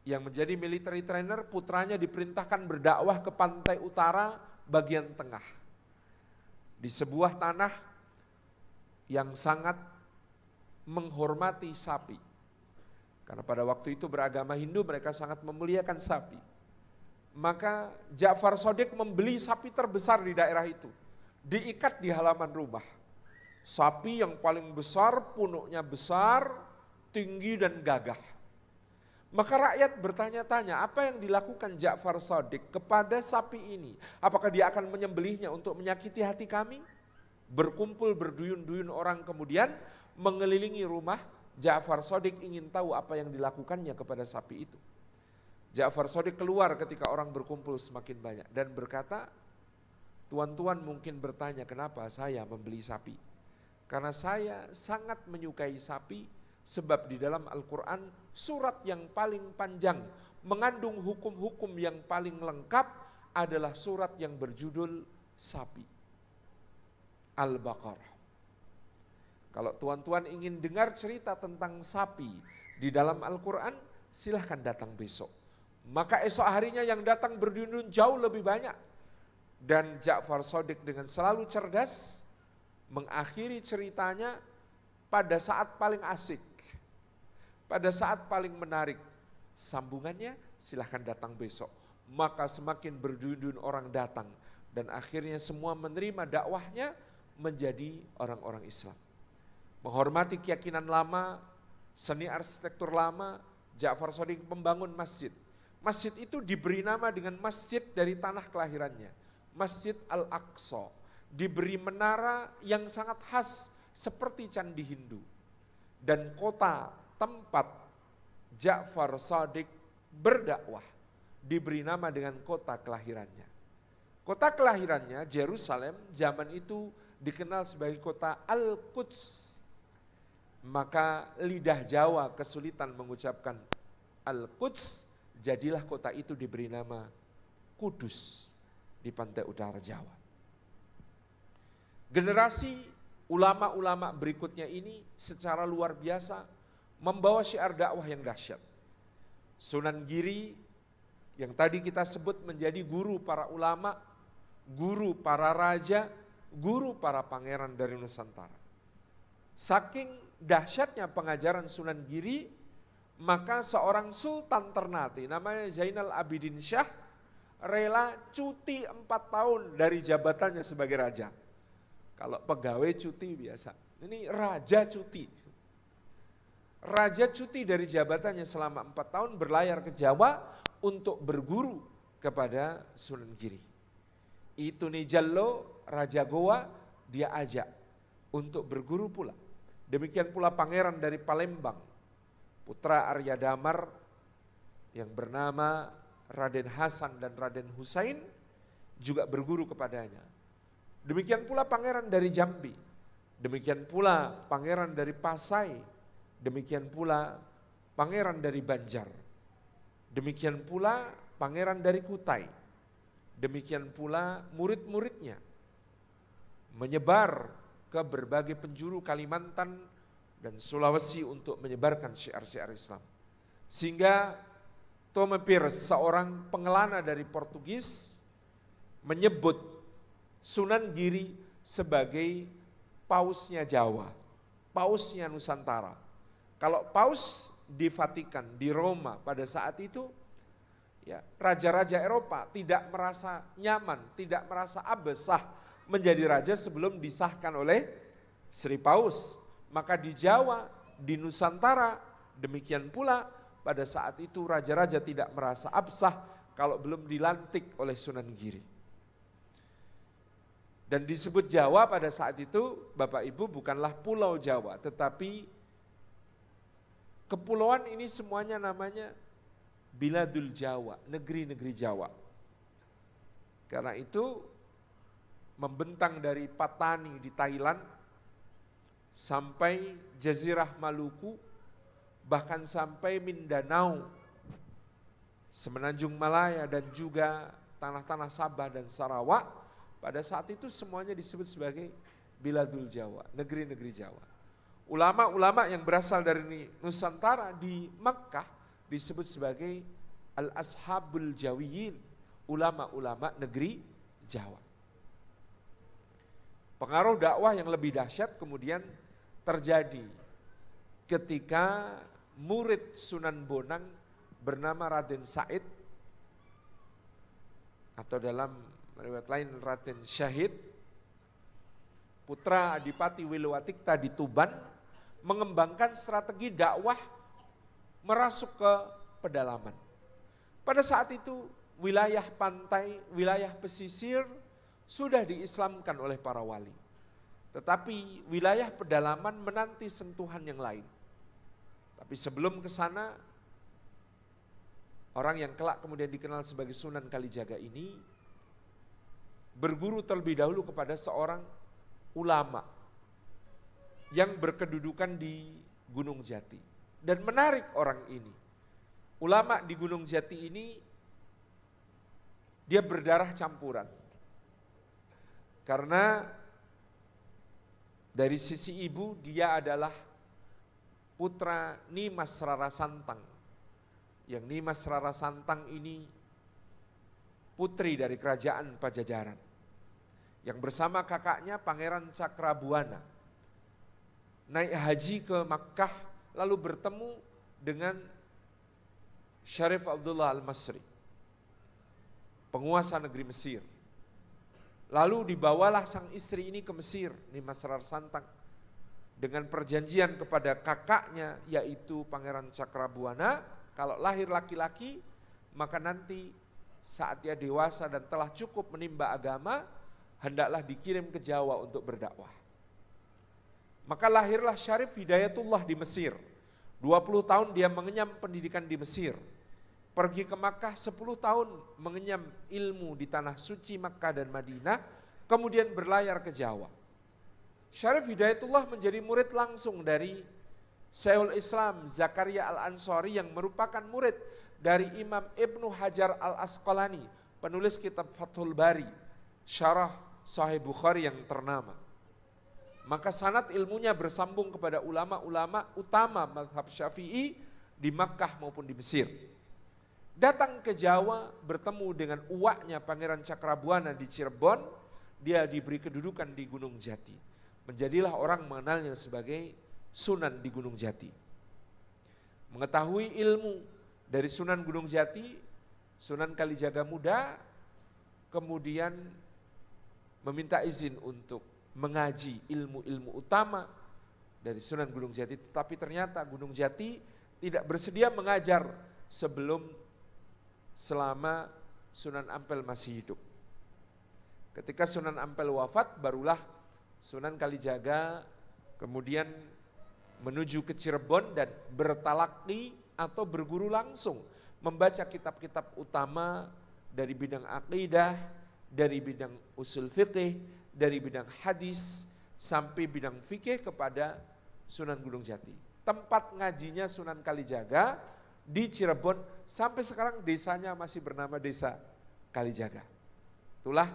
yang menjadi military trainer, putranya diperintahkan berdakwah ke pantai utara bagian tengah. Di sebuah tanah yang sangat menghormati sapi. Karena pada waktu itu beragama Hindu mereka sangat memuliakan sapi. Maka Ja'far Shadiq membeli sapi terbesar di daerah itu. Diikat di halaman rumah. Sapi yang paling besar, punuknya besar, tinggi dan gagah. Maka rakyat bertanya-tanya apa yang dilakukan Ja'far Shadiq kepada sapi ini. Apakah dia akan menyembelihnya untuk menyakiti hati kami? Berkumpul berduyun-duyun orang kemudian mengelilingi rumah. Ja'far Shadiq ingin tahu apa yang dilakukannya kepada sapi itu. Ja'far Shadiq keluar ketika orang berkumpul semakin banyak dan berkata, tuan-tuan mungkin bertanya kenapa saya membeli sapi. Karena saya sangat menyukai sapi. Sebab di dalam Al-Quran surat yang paling panjang mengandung hukum-hukum yang paling lengkap adalah surat yang berjudul sapi. Al-Baqarah. Kalau tuan-tuan ingin dengar cerita tentang sapi di dalam Al-Quran, silahkan datang besok. Maka esok harinya yang datang berduyun-duyun jauh lebih banyak. Dan Ja'far Shadiq dengan selalu cerdas mengakhiri ceritanya pada saat paling asik. Pada saat paling menarik, sambungannya silahkan datang besok. Maka semakin berduyun-duyun orang datang. Dan akhirnya semua menerima dakwahnya menjadi orang-orang Islam. Menghormati keyakinan lama, seni arsitektur lama, Ja'far Shadiq membangun masjid. Masjid itu diberi nama dengan masjid dari tanah kelahirannya. Masjid Al-Aqsa. Diberi menara yang sangat khas seperti candi Hindu. Dan kota tempat Ja'far Shadiq berdakwah diberi nama dengan kota kelahirannya. Kota kelahirannya Yerusalem zaman itu dikenal sebagai kota Al-Quds. Maka lidah Jawa kesulitan mengucapkan Al-Quds, jadilah kota itu diberi nama Kudus di pantai utara Jawa. Generasi ulama-ulama berikutnya ini secara luar biasa membawa syiar dakwah yang dahsyat. Sunan Giri yang tadi kita sebut menjadi guru para ulama, guru para raja, guru para pangeran dari Nusantara. Saking dahsyatnya pengajaran Sunan Giri, maka seorang sultan Ternate namanya Zainal Abidin Shah rela cuti 4 tahun dari jabatannya sebagai raja. Kalau pegawai cuti biasa, ini raja cuti. Raja cuti dari jabatannya selama 4 tahun berlayar ke Jawa untuk berguru kepada Sunan Giri. Itu nih Jallo, Raja Goa, dia ajak untuk berguru pula. Demikian pula pangeran dari Palembang, putra Arya Damar yang bernama Raden Hasan dan Raden Husain juga berguru kepadanya. Demikian pula pangeran dari Jambi, demikian pula pangeran dari Pasai, demikian pula pangeran dari Banjar, demikian pula pangeran dari Kutai, demikian pula murid-muridnya menyebar ke berbagai penjuru Kalimantan dan Sulawesi untuk menyebarkan syiar-syiar Islam. Sehingga Tome Pires, seorang pengelana dari Portugis, menyebut Sunan Giri sebagai pausnya Jawa, pausnya Nusantara. Kalau paus di Vatikan, di Roma pada saat itu, ya raja-raja Eropa tidak merasa nyaman, tidak merasa abesah menjadi raja sebelum disahkan oleh Sri Paus. Maka di Jawa, di Nusantara, demikian pula pada saat itu raja-raja tidak merasa absah kalau belum dilantik oleh Sunan Giri. Dan disebut Jawa pada saat itu, Bapak Ibu, bukanlah pulau Jawa, tetapi kepulauan ini semuanya namanya Biladul Jawa, negeri-negeri Jawa. Karena itu membentang dari Patani di Thailand sampai Jazirah Maluku, bahkan sampai Mindanao, Semenanjung Malaya, dan juga tanah-tanah Sabah dan Sarawak. Pada saat itu semuanya disebut sebagai Biladul Jawa, negeri-negeri Jawa. Ulama-ulama yang berasal dari Nusantara di Makkah disebut sebagai Al-Ashabul Jawiyin, ulama-ulama negeri Jawa. Pengaruh dakwah yang lebih dahsyat kemudian terjadi ketika murid Sunan Bonang bernama Raden Said, atau dalam riwayat lain Raden Syahid, putra Adipati Wiluwatikta di Tuban, mengembangkan strategi dakwah merasuk ke pedalaman. Pada saat itu wilayah pantai, wilayah pesisir sudah diislamkan oleh para wali. Tetapi wilayah pedalaman menanti sentuhan yang lain. Tapi sebelum ke sana, orang yang kelak kemudian dikenal sebagai Sunan Kalijaga ini berguru terlebih dahulu kepada seorang ulama yang berkedudukan di Gunung Jati. Dan menarik orang ini, ulama di Gunung Jati ini, dia berdarah campuran. Karena dari sisi ibu dia adalah putra Nimas Rara Santang. Yang Nimas Rara Santang ini putri dari kerajaan Pajajaran, yang bersama kakaknya Pangeran Cakrabuana naik haji ke Makkah, lalu bertemu dengan Syarif Abdullah Al-Masri, penguasa negeri Mesir. Lalu dibawalah sang istri ini ke Mesir, Nimas Rara Santang, dengan perjanjian kepada kakaknya yaitu Pangeran Cakrabuana, kalau lahir laki-laki maka nanti saat dia dewasa dan telah cukup menimba agama, hendaklah dikirim ke Jawa untuk berdakwah. Maka lahirlah Syarif Hidayatullah di Mesir. 20 tahun dia mengenyam pendidikan di Mesir. Pergi ke Makkah 10 tahun mengenyam ilmu di tanah suci Makkah dan Madinah, kemudian berlayar ke Jawa. Syarif Hidayatullah menjadi murid langsung dari Syekhul Islam Zakaria Al-Ansari yang merupakan murid dari Imam Ibnu Hajar Al-Asqalani, penulis kitab Fathul Bari, syarah Sahih Bukhari yang ternama. Maka sanad ilmunya bersambung kepada ulama-ulama utama mazhab Syafi'i di Makkah maupun di Mesir. Datang ke Jawa bertemu dengan uwaknya Pangeran Cakrabuana di Cirebon, dia diberi kedudukan di Gunung Jati. Menjadilah orang mengenalnya sebagai Sunan di Gunung Jati. Mengetahui ilmu dari Sunan Gunung Jati, Sunan Kalijaga Muda kemudian meminta izin untuk mengaji ilmu-ilmu utama dari Sunan Gunung Jati. Tetapi ternyata Gunung Jati tidak bersedia mengajar selama Sunan Ampel masih hidup. Ketika Sunan Ampel wafat, barulah Sunan Kalijaga kemudian menuju ke Cirebon dan bertalaki atau berguru langsung, membaca kitab-kitab utama dari bidang akidah, dari bidang usul fikih, dari bidang hadis, sampai bidang fikih kepada Sunan Gunung Jati. Tempat ngajinya Sunan Kalijaga di Cirebon, sampai sekarang desanya masih bernama Desa Kalijaga. Itulah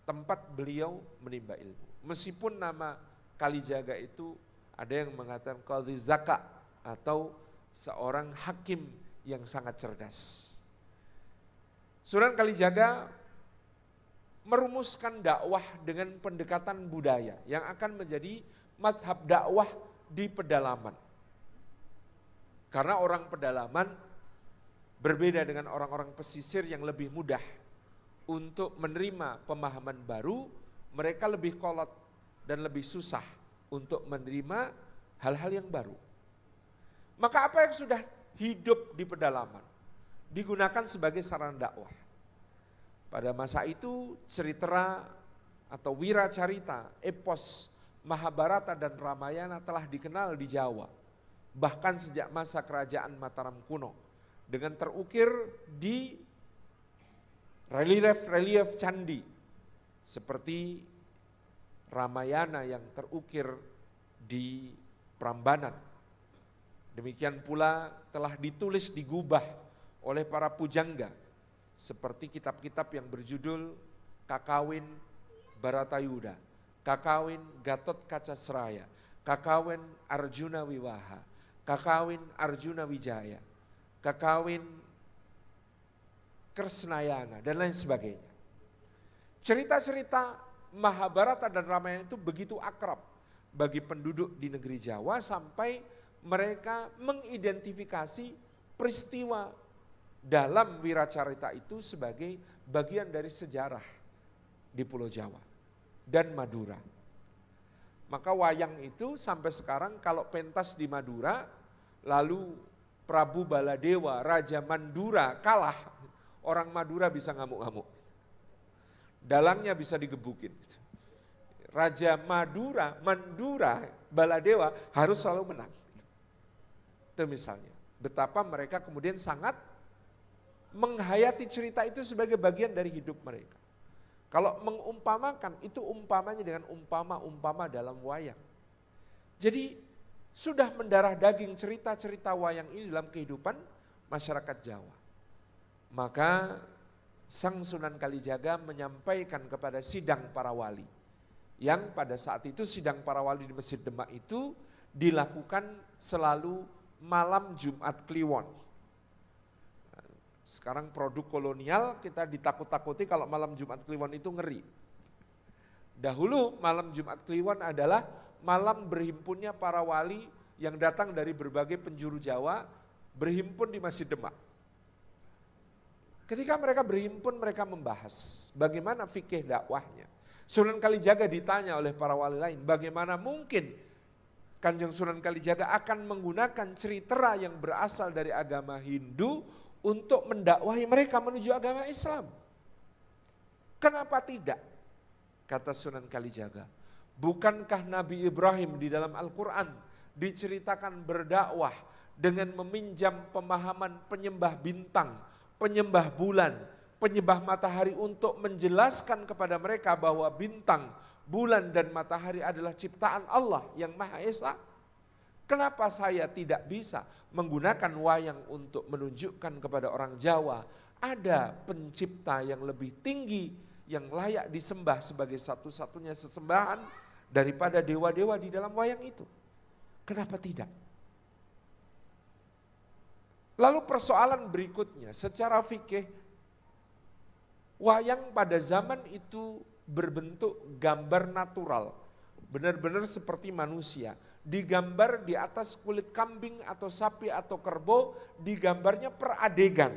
tempat beliau menimba ilmu. Meskipun nama Kalijaga itu ada yang mengatakan Qadhi Zaka atau seorang hakim yang sangat cerdas. Sunan Kalijaga merumuskan dakwah dengan pendekatan budaya yang akan menjadi mazhab dakwah di pedalaman. Karena orang pedalaman berbeda dengan orang-orang pesisir yang lebih mudah untuk menerima pemahaman baru, mereka lebih kolot dan lebih susah untuk menerima hal-hal yang baru. Maka apa yang sudah hidup di pedalaman digunakan sebagai sarana dakwah. Pada masa itu Cerita atau wiracarita, epos Mahabharata dan Ramayana telah dikenal di Jawa. Bahkan sejak masa kerajaan Mataram kuno. Dengan terukir di relief candi. Seperti Ramayana yang terukir di Prambanan. Demikian pula telah ditulis digubah oleh para pujangga seperti kitab-kitab yang berjudul Kakawin Baratayuda, Kakawin Gatot Kacasraya, Kakawin Arjuna Wiwaha, Kakawin Arjuna Wijaya, Kakawin Kresnayana dan lain sebagainya. Cerita-cerita Mahabharata dan Ramayana itu begitu akrab bagi penduduk di negeri Jawa sampai mereka mengidentifikasi peristiwa dalam wiracarita itu sebagai bagian dari sejarah di Pulau Jawa dan Madura. Maka wayang itu sampai sekarang kalau pentas di Madura, lalu Prabu Baladewa, Raja Mandura kalah, orang Madura bisa ngamuk-ngamuk. Dalangnya bisa digebukin. Raja Mandura, Baladewa harus selalu menang. Itu misalnya, betapa mereka kemudian sangat menghayati cerita itu sebagai bagian dari hidup mereka. Kalau mengumpamakan, itu umpamanya dengan umpama dalam wayang. Jadi sudah mendarah daging cerita-cerita wayang ini dalam kehidupan masyarakat Jawa. Maka Sang Sunan Kalijaga menyampaikan kepada sidang para wali. Yang pada saat itu sidang para wali di Masjid Demak itu dilakukan selalu malam Jumat Kliwon. Sekarang produk kolonial kita ditakut-takuti kalau malam Jumat Kliwon itu ngeri. Dahulu malam Jumat Kliwon adalah malam berhimpunnya para wali yang datang dari berbagai penjuru Jawa berhimpun di Masjid Demak. Ketika mereka berhimpun mereka membahas bagaimana fikih dakwahnya. Sunan Kalijaga ditanya oleh para wali lain, bagaimana mungkin Kanjeng Sunan Kalijaga akan menggunakan cerita yang berasal dari agama Hindu untuk mendakwahi mereka menuju agama Islam. Kenapa tidak? Kata Sunan Kalijaga, bukankah Nabi Ibrahim di dalam Al-Quran diceritakan berdakwah dengan meminjam pemahaman penyembah bintang, penyembah bulan, penyembah matahari untuk menjelaskan kepada mereka bahwa bintang, bulan dan matahari adalah ciptaan Allah yang Maha Esa. Kenapa saya tidak bisa menggunakan wayang untuk menunjukkan kepada orang Jawa ada pencipta yang lebih tinggi yang layak disembah sebagai satu-satunya sesembahan daripada dewa-dewa di dalam wayang itu? Kenapa tidak? Lalu persoalan berikutnya, secara fikih wayang pada zaman itu berbentuk gambar natural, benar-benar seperti manusia. Digambar di atas kulit kambing atau sapi atau kerbau, digambarnya per adegan.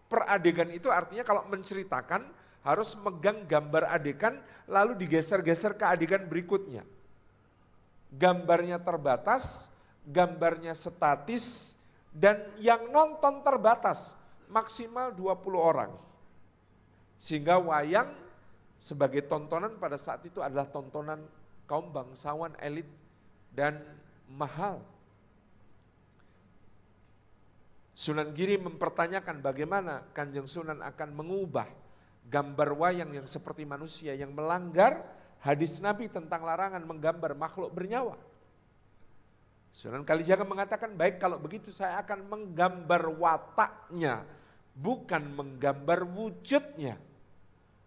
Per adegan itu artinya kalau menceritakan harus megang gambar adegan lalu digeser-geser ke adegan berikutnya. Gambarnya terbatas, gambarnya statis, dan yang nonton terbatas, maksimal 20 orang. Sehingga wayang sebagai tontonan pada saat itu adalah tontonan kaum bangsawan elit dan mahal. Sunan Giri mempertanyakan bagaimana Kanjeng Sunan akan mengubah gambar wayang yang seperti manusia yang melanggar hadis Nabi tentang larangan menggambar makhluk bernyawa. Sunan Kalijaga mengatakan, baik kalau begitu saya akan menggambar wataknya, bukan menggambar wujudnya.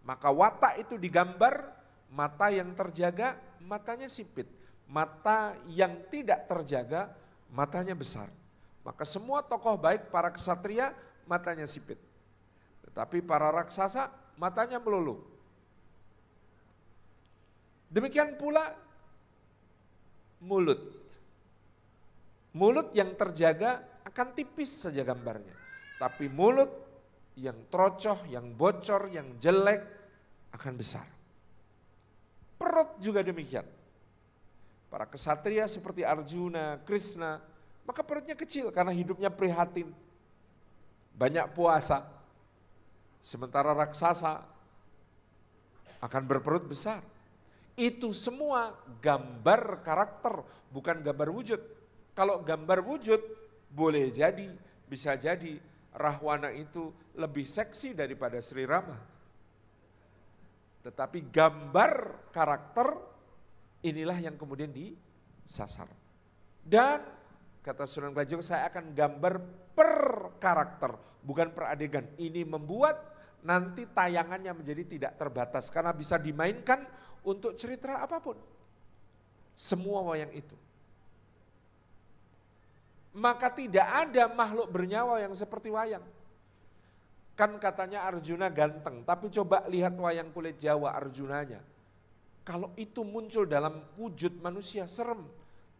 Maka watak itu digambar, mata yang terjaga, matanya sipit. Mata yang tidak terjaga, matanya besar. Maka semua tokoh baik, para ksatria, matanya sipit. Tetapi para raksasa, matanya melulu. Demikian pula mulut. Mulut yang terjaga akan tipis saja gambarnya. Tapi mulut yang trocoh, yang bocor, yang jelek, akan besar. Perut juga demikian. Para kesatria seperti Arjuna, Krishna, maka perutnya kecil karena hidupnya prihatin. Banyak puasa. Sementara raksasa akan berperut besar. Itu semua gambar karakter, bukan gambar wujud. Kalau gambar wujud, boleh jadi, bisa jadi Rahwana itu lebih seksi daripada Sri Rama. Tetapi gambar karakter, inilah yang kemudian disasar. Dan kata Sunan Kalijaga, saya akan gambar per karakter, bukan per adegan. Ini membuat nanti tayangannya menjadi tidak terbatas karena bisa dimainkan untuk cerita apapun. Semua wayang itu. Maka tidak ada makhluk bernyawa yang seperti wayang. Kan katanya Arjuna ganteng, tapi coba lihat wayang kulit Jawa Arjunanya. Kalau itu muncul dalam wujud manusia, serem.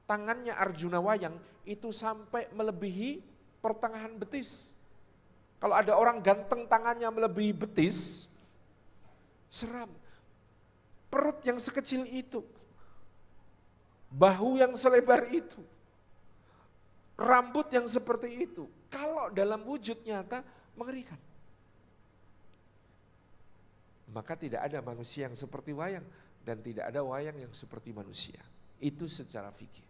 Tangannya Arjuna wayang itu sampai melebihi pertengahan betis. Kalau ada orang ganteng tangannya melebihi betis, seram. Perut yang sekecil itu, bahu yang selebar itu, rambut yang seperti itu, kalau dalam wujud nyata mengerikan. Maka tidak ada manusia yang seperti wayang dan tidak ada wayang yang seperti manusia. Itu secara fikih.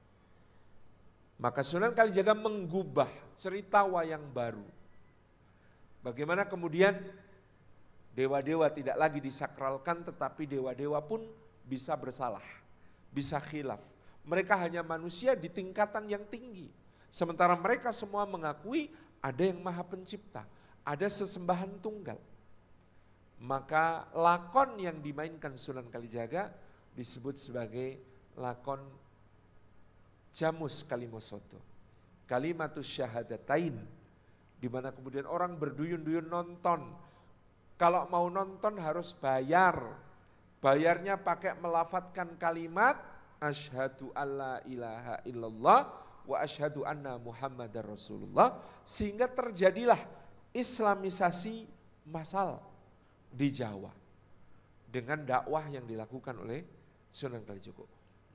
Maka Sunan Kalijaga menggubah cerita wayang baru. Bagaimana kemudian dewa-dewa tidak lagi disakralkan, tetapi dewa-dewa pun bisa bersalah, bisa khilaf. Mereka hanya manusia di tingkatan yang tinggi. Sementara mereka semua mengakui ada yang maha pencipta, ada sesembahan tunggal. Maka lakon yang dimainkan Sunan Kalijaga disebut sebagai lakon Jamus Kalimosoto, Kalimatus Syahadatain, di mana kemudian orang berduyun-duyun nonton. Kalau mau nonton harus bayar. Bayarnya pakai melafatkan kalimat asyhadu alla ilaha illallah wa asyhadu anna muhammadar rasulullah, sehingga terjadilah islamisasi massal di Jawa dengan dakwah yang dilakukan oleh Sunan Kalijaga.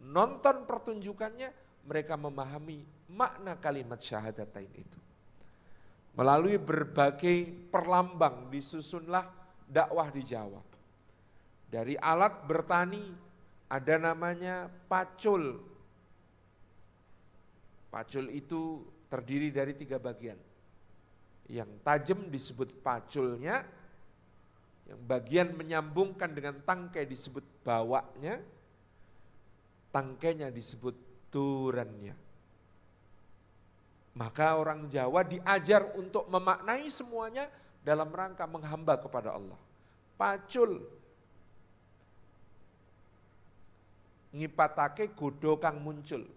Nonton pertunjukannya, mereka memahami makna kalimat syahadatain itu. Melalui berbagai perlambang disusunlah dakwah di Jawa. Dari alat bertani ada namanya pacul. Pacul itu terdiri dari 3 bagian. Yang tajam disebut paculnya, yang bagian menyambungkan dengan tangkai disebut bawaknya, tangkainya disebut turannya. Maka orang Jawa diajar untuk memaknai semuanya dalam rangka menghamba kepada Allah. Pacul, ngipatake godo kang muncul,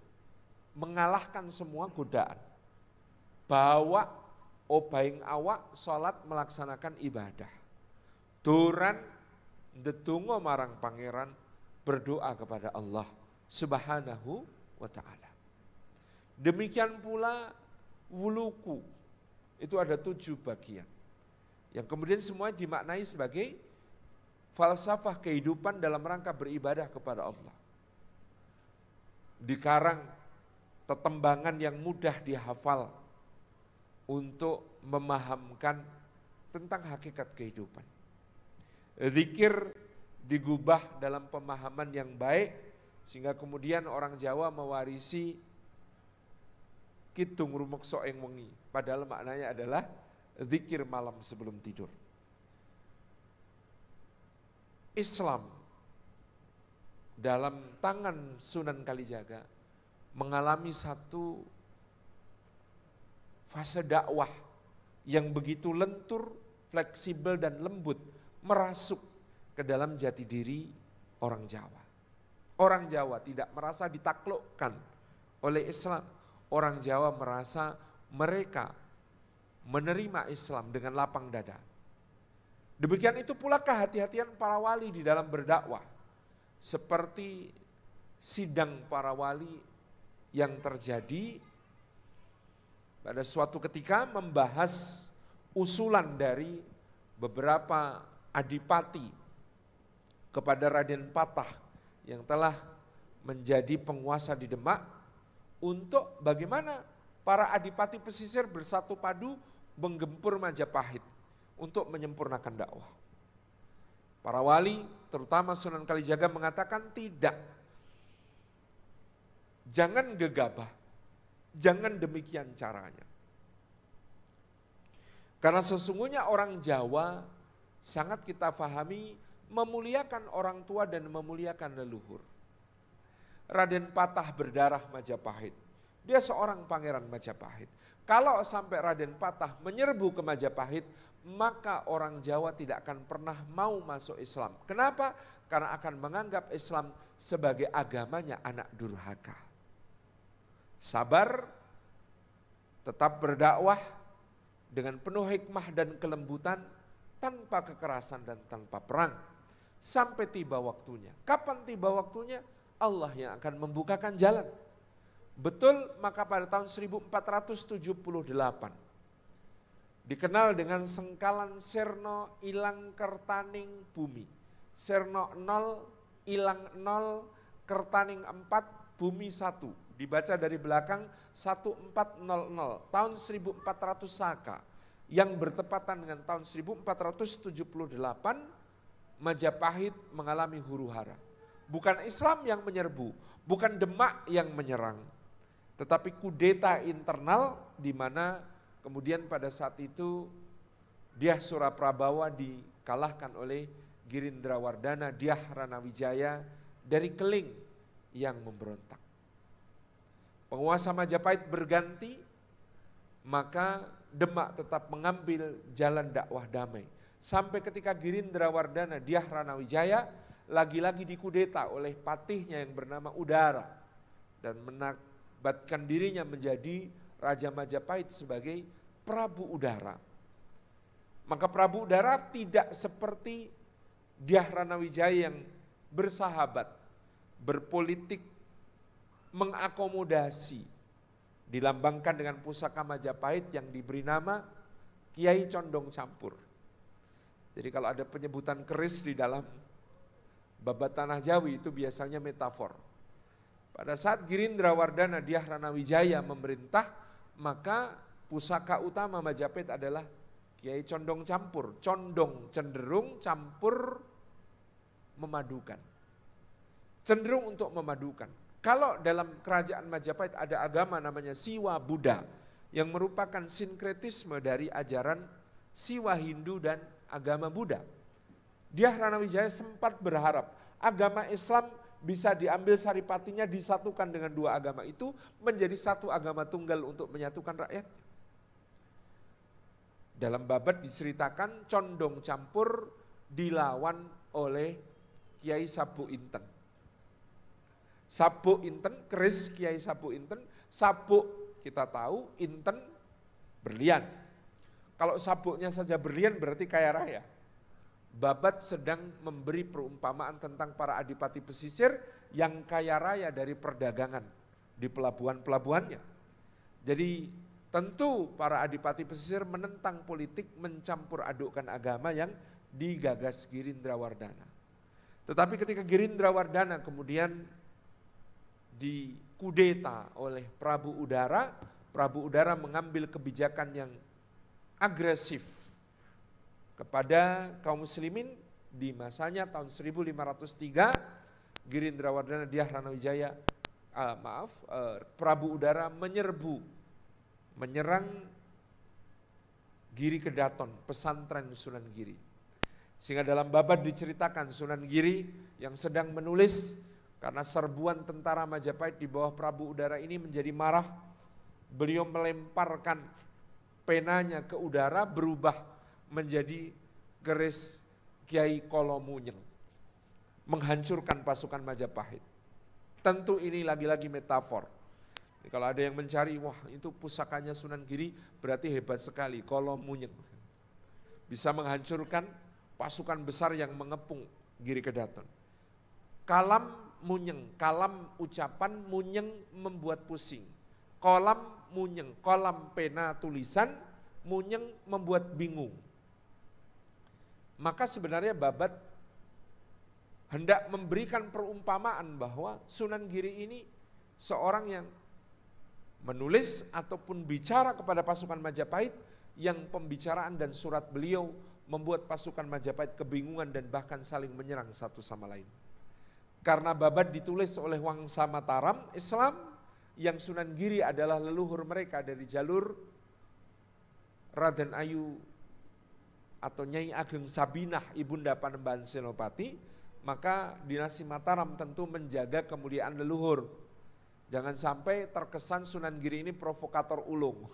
mengalahkan semua godaan. Bawa obaing awak salat melaksanakan ibadah. Turan ndedonga marang pangeran, berdoa kepada Allah Subhanahu wa ta'ala. Demikian pula wuluku, itu ada 7 bagian. Yang kemudian semua dimaknai sebagai falsafah kehidupan dalam rangka beribadah kepada Allah. Dikarang tetembangan yang mudah dihafal untuk memahamkan tentang hakikat kehidupan. Zikir digubah dalam pemahaman yang baik, sehingga kemudian orang Jawa mewarisi Kidung rumeksa ing wengi, padahal maknanya adalah zikir malam sebelum tidur. Islam dalam tangan Sunan Kalijaga mengalami satu fase dakwah yang begitu lentur, fleksibel dan lembut, merasuk ke dalam jati diri orang Jawa. Orang Jawa tidak merasa ditaklukkan oleh Islam. Orang Jawa merasa mereka menerima Islam dengan lapang dada. Demikian itu pula kehati-hatian para wali di dalam berdakwah. Seperti sidang para wali yang terjadi pada suatu ketika membahas usulan dari beberapa adipati kepada Raden Patah yang telah menjadi penguasa di Demak, untuk bagaimana para adipati pesisir bersatu padu menggempur Majapahit untuk menyempurnakan dakwah. Para wali, terutama Sunan Kalijaga mengatakan tidak. Jangan gegabah, jangan demikian caranya. Karena sesungguhnya orang Jawa sangat kita fahami memuliakan orang tua dan memuliakan leluhur. Raden Patah berdarah Majapahit, dia seorang pangeran Majapahit. Kalau sampai Raden Patah menyerbu ke Majapahit, maka orang Jawa tidak akan pernah mau masuk Islam. Kenapa? Karena akan menganggap Islam sebagai agamanya anak durhaka. Sabar, tetap berdakwah dengan penuh hikmah dan kelembutan, tanpa kekerasan dan tanpa perang. Sampai tiba waktunya. Kapan tiba waktunya? Allah yang akan membukakan jalan. Betul, maka pada tahun 1478 dikenal dengan sengkalan Serno ilang kertaning bumi. Serno 0, ilang 0, kertaning 4, bumi 1. Dibaca dari belakang 1400, tahun 1400 Saka. Yang bertepatan dengan tahun 1478, Majapahit mengalami huru-hara. Bukan Islam yang menyerbu, bukan Demak yang menyerang, tetapi kudeta internal di mana kemudian pada saat itu Dyah Suraprabawa dikalahkan oleh Girindrawardana Dyah Ranawijaya dari Keling yang memberontak. Penguasa Majapahit berganti, maka Demak tetap mengambil jalan dakwah damai. Sampai ketika Girindrawardana Dyah Ranawijaya lagi-lagi dikudeta oleh patihnya yang bernama Udara dan menabatkan dirinya menjadi Raja Majapahit sebagai Prabu Udara. Maka Prabu Udara tidak seperti Dyah Ranawijaya yang bersahabat, berpolitik, mengakomodasi, dilambangkan dengan pusaka Majapahit yang diberi nama Kiai Condong Campur. Jadi kalau ada penyebutan keris di dalam babat tanah Jawi itu biasanya metafor. Pada saat Girindrawardana Dyah Ranawijaya memerintah, maka pusaka utama Majapahit adalah Kiai Condong Campur. Condong cenderung, campur memadukan. Cenderung untuk memadukan. Kalau dalam kerajaan Majapahit ada agama namanya Siwa Buddha yang merupakan sinkretisme dari ajaran Siwa Hindu dan agama Buddha. Dyah Ranawijaya sempat berharap agama Islam bisa diambil saripatinya, disatukan dengan dua agama itu menjadi satu agama tunggal untuk menyatukan rakyat. Dalam babat diceritakan Condong Campur dilawan oleh Kiai Sabu Inten. Sabu Inten, keris Kiai Sabu Inten, sabuk kita tahu, Inten berlian. Kalau sabuknya saja berlian berarti kaya raya. Babat sedang memberi perumpamaan tentang para adipati pesisir yang kaya raya dari perdagangan di pelabuhan-pelabuhannya. Jadi tentu para adipati pesisir menentang politik mencampur adukkan agama yang digagas Girindrawardana. Tetapi ketika Girindrawardana kemudian dikudeta oleh Prabu Udara, Prabu Udara mengambil kebijakan yang agresif kepada kaum muslimin di masanya tahun 1503. Girindrawardana Dyah Ranawijaya, Prabu Udara menyerang Giri Kedaton, pesantren Sunan Giri. Sehingga dalam babat diceritakan Sunan Giri yang sedang menulis karena serbuan tentara Majapahit di bawah Prabu Udara ini menjadi marah. Beliau melemparkan penanya ke udara, berubah menjadi keris Kiai Kolomunyeng, menghancurkan pasukan Majapahit. Tentu ini lagi-lagi metafor. Jadi kalau ada yang mencari, wah itu pusakanya Sunan Giri berarti hebat sekali, Kolomunyeng. Bisa menghancurkan pasukan besar yang mengepung Giri Kedaton. Kalam munyeng, kalam ucapan, munyeng membuat pusing. Kolam munyeng, kolam pena tulisan, munyeng membuat bingung. Maka sebenarnya babat hendak memberikan perumpamaan bahwa Sunan Giri ini seorang yang menulis ataupun bicara kepada pasukan Majapahit yang pembicaraan dan surat beliau membuat pasukan Majapahit kebingungan dan bahkan saling menyerang satu sama lain. Karena Babad ditulis oleh Wangsa Mataram Islam, yang Sunan Giri adalah leluhur mereka dari jalur Raden Ayu atau Nyai Ageng Sabinah Ibunda Panembahan Senopati, maka dinasti Mataram tentu menjaga kemuliaan leluhur. Jangan sampai terkesan Sunan Giri ini provokator ulung,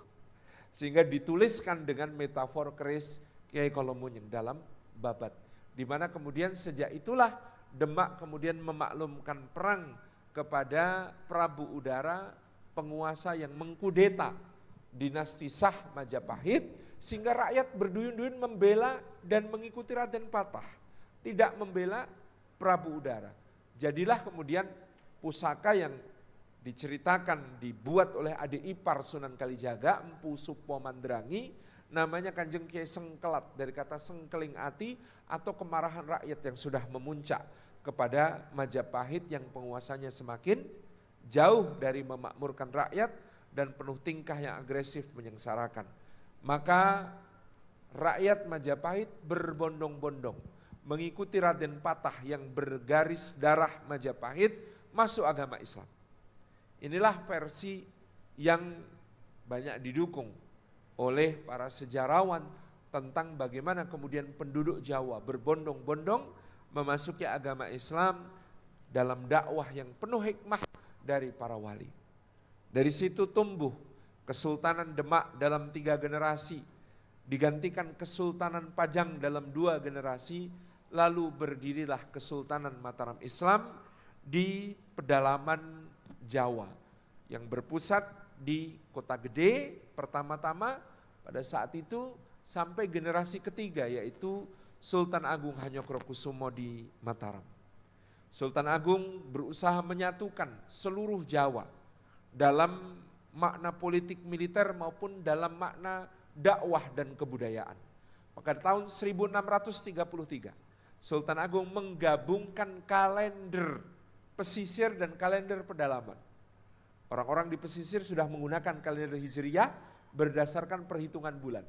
sehingga dituliskan dengan metafor keris Kiai Kolomunyeng dalam Babad, di mana kemudian sejak itulah Demak kemudian memaklumkan perang kepada Prabu Udara, penguasa yang mengkudeta dinasti Shah Majapahit, sehingga rakyat berduyun-duyun membela dan mengikuti Raden Patah, tidak membela Prabu Udara. Jadilah kemudian pusaka yang diceritakan dibuat oleh adik ipar Sunan Kalijaga, Empu Supo Mandrangi, namanya Kanjeng Kiai Sengkelat, dari kata sengkeling ati atau kemarahan rakyat yang sudah memuncak kepada Majapahit yang penguasanya semakin jauh dari memakmurkan rakyat dan penuh tingkah yang agresif menyengsarakan. Maka rakyat Majapahit berbondong-bondong mengikuti Raden Patah yang bergaris darah Majapahit masuk agama Islam. Inilah versi yang banyak didukung oleh para sejarawan tentang bagaimana kemudian penduduk Jawa berbondong-bondong memasuki agama Islam dalam dakwah yang penuh hikmah dari para wali. Dari situ tumbuh Kesultanan Demak dalam 3 generasi, digantikan Kesultanan Pajang dalam 2 generasi, lalu berdirilah Kesultanan Mataram Islam di pedalaman Jawa yang berpusat di Kota Gede pertama-tama pada saat itu sampai generasi ketiga, yaitu Sultan Agung Hanyokrokusumo di Mataram. Sultan Agung berusaha menyatukan seluruh Jawa dalam makna politik militer maupun dalam makna dakwah dan kebudayaan. Maka tahun 1633 Sultan Agung menggabungkan kalender pesisir dan kalender pedalaman. Orang-orang di pesisir sudah menggunakan kalender Hijriyah berdasarkan perhitungan bulan.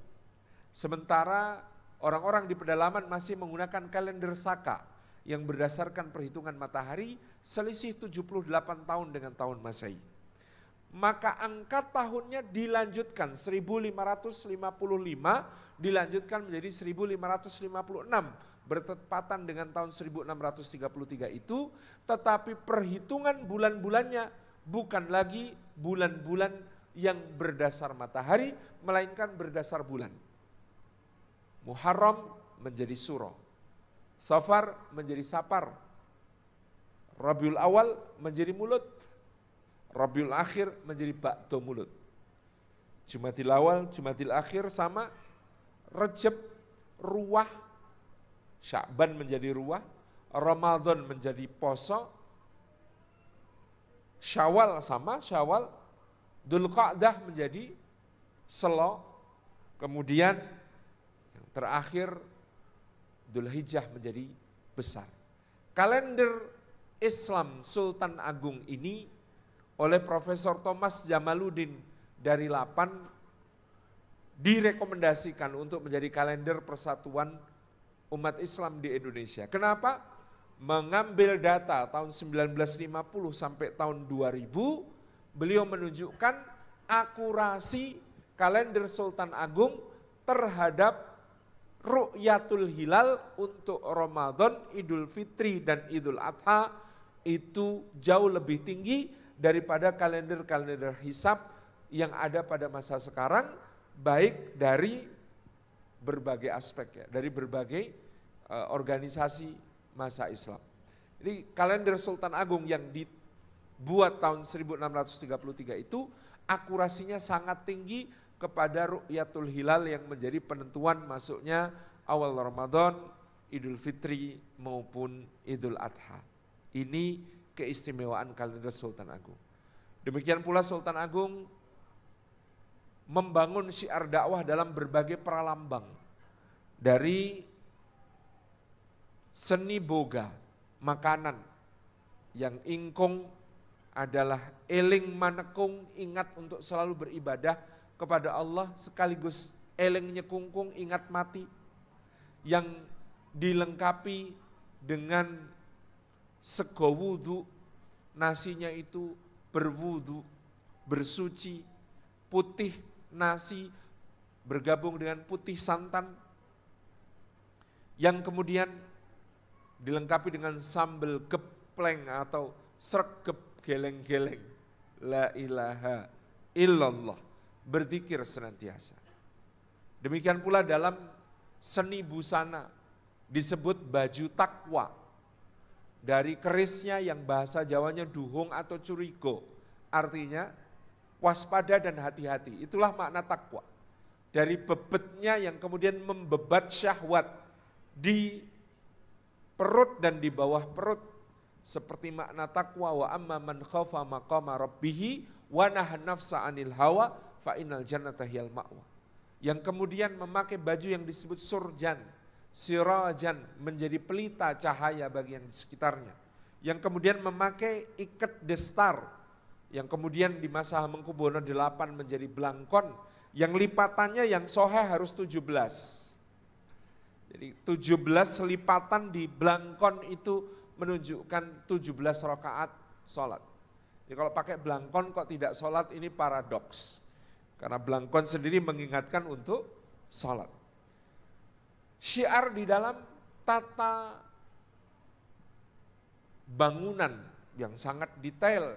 Sementara orang-orang di pedalaman masih menggunakan kalender Saka yang berdasarkan perhitungan matahari, selisih 78 tahun dengan tahun Masehi. Maka angka tahunnya dilanjutkan 1555 dilanjutkan menjadi 1556 bertepatan dengan tahun 1633 itu, tetapi perhitungan bulan-bulannya bukan lagi bulan-bulan yang berdasar matahari melainkan berdasar bulan. Muharram menjadi Suro, Safar menjadi Sapar, Rabiul Awal menjadi Mulut, Rabiul Akhir menjadi Ba'do Mulut, Jumadil Awal, Jumadil Akhir sama, Rejab, Ruwah, Sya'ban menjadi Ruwah, Ramadan menjadi Poso, Syawal sama, Syawal, Dzulqa'dah menjadi Selo, kemudian yang terakhir Dzulhijjah menjadi besar. Kalender Islam Sultan Agung ini oleh Profesor Thomas Jamaluddin dari Lapan direkomendasikan untuk menjadi kalender persatuan umat Islam di Indonesia. Kenapa? Mengambil data tahun 1950 sampai tahun 2000, beliau menunjukkan akurasi kalender Sultan Agung terhadap Ru'yatul Hilal untuk Ramadan, Idul Fitri dan Idul Adha itu jauh lebih tinggi daripada kalender-kalender hisab yang ada pada masa sekarang, baik dari berbagai aspek ya, dari berbagai organisasi masa Islam. Jadi kalender Sultan Agung yang dibuat tahun 1633 itu akurasinya sangat tinggi kepada Ru'yatul Hilal yang menjadi penentuan masuknya awal Ramadan, Idul Fitri maupun Idul Adha. Ini keistimewaan kalender Sultan Agung. Demikian pula Sultan Agung membangun syiar dakwah dalam berbagai pralambang. Dari seni boga, makanan, yang ingkung adalah eling manekung, ingat untuk selalu beribadah kepada Allah sekaligus eling nyekungkung, ingat mati. yang dilengkapi dengan sego wudu, nasinya itu berwudu, bersuci, putih nasi bergabung dengan putih santan, yang kemudian dilengkapi dengan sambal gepleng atau sregep geleng-geleng. La ilaha illallah, berzikir senantiasa. Demikian pula dalam seni busana disebut baju takwa. Dari kerisnya yang bahasa Jawanya duhung atau curigo, artinya waspada dan hati-hati. Itulah makna takwa. Dari bebetnya yang kemudian membebat syahwat di perut dan di bawah perut. Seperti makna takwa, wa amma man khafa maqama rabbih wa nahan nafsa 'anil hawa fa innal jannata hiyal ma'wa. Yang kemudian memakai baju yang disebut surjan, sirajan, menjadi pelita cahaya bagi yang di sekitarnya. Yang kemudian memakai ikat destar, yang kemudian di masa Hamengkubuwono VIII menjadi blangkon, yang lipatannya yang soheh harus 17. Jadi 17 lipatan di blangkon itu menunjukkan 17 rakaat sholat. Jadi kalau pakai blangkon kok tidak sholat, ini paradoks. Karena blangkon sendiri mengingatkan untuk sholat. Syiar di dalam tata bangunan yang sangat detail,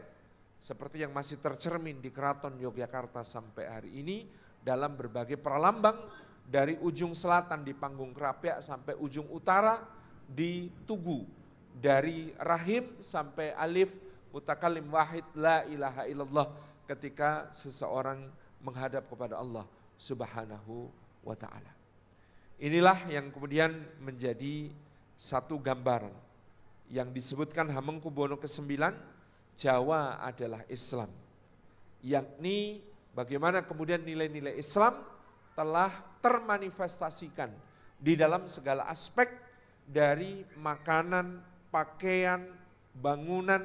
seperti yang masih tercermin di Keraton Yogyakarta sampai hari ini, dalam berbagai pralambang, dari ujung selatan di Panggung Krapyak sampai ujung utara di Tugu, dari rahim sampai alif mutakallim wahid la ilaha illallah, ketika seseorang menghadap kepada Allah Subhanahu wa ta'ala. Inilah yang kemudian menjadi satu gambaran yang disebutkan Hamengkubuwono ke-9, Jawa adalah Islam. Yakni bagaimana kemudian nilai-nilai Islam telah termanifestasikan di dalam segala aspek, dari makanan, pakaian, bangunan,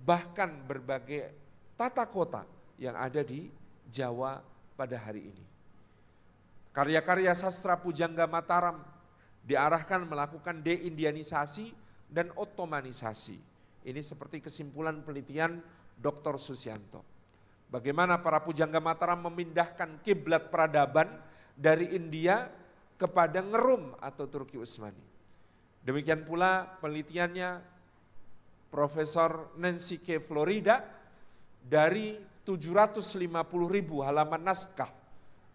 bahkan berbagai tata kota yang ada di Jawa pada hari ini. Karya-karya sastra Pujangga Mataram diarahkan melakukan deindianisasi dan otomanisasi. Ini seperti kesimpulan penelitian Dr. Susianto. Bagaimana para Pujangga Mataram memindahkan kiblat peradaban dari India kepada Ngerum atau Turki Utsmani. Demikian pula penelitiannya Profesor Nancy K. Florida, dari 750.000 halaman naskah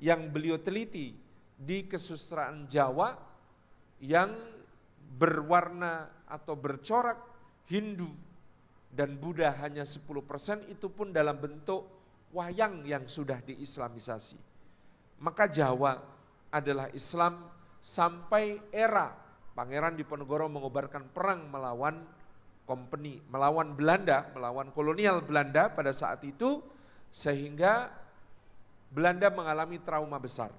yang beliau teliti di kesusastraan Jawa yang berwarna atau bercorak Hindu dan Buddha hanya 10%, itu pun dalam bentuk wayang yang sudah diislamisasi. Maka Jawa adalah Islam sampai era Pangeran Diponegoro mengobarkan perang melawan kompeni, melawan Belanda, melawan kolonial Belanda pada saat itu, sehingga Belanda mengalami trauma besar.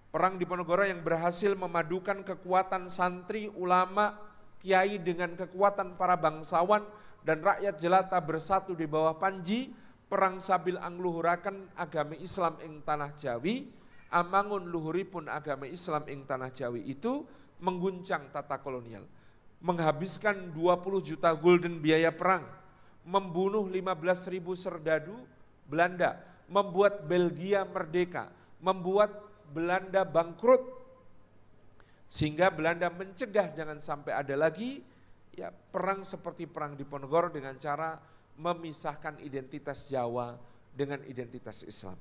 Perang Diponegoro yang berhasil memadukan kekuatan santri, ulama, kiai dengan kekuatan para bangsawan dan rakyat jelata bersatu di bawah Panji. Perang sabil angluhuraken agama Islam ing tanah Jawi, amangun luhuripun agama Islam ing tanah Jawi itu mengguncang tata kolonial. Menghabiskan 20 juta gulden biaya perang, membunuh 15.000 serdadu Belanda, membuat Belgia merdeka, membuat Belanda bangkrut, sehingga Belanda mencegah jangan sampai ada lagi ya perang seperti perang Diponegoro dengan cara memisahkan identitas Jawa dengan identitas Islam.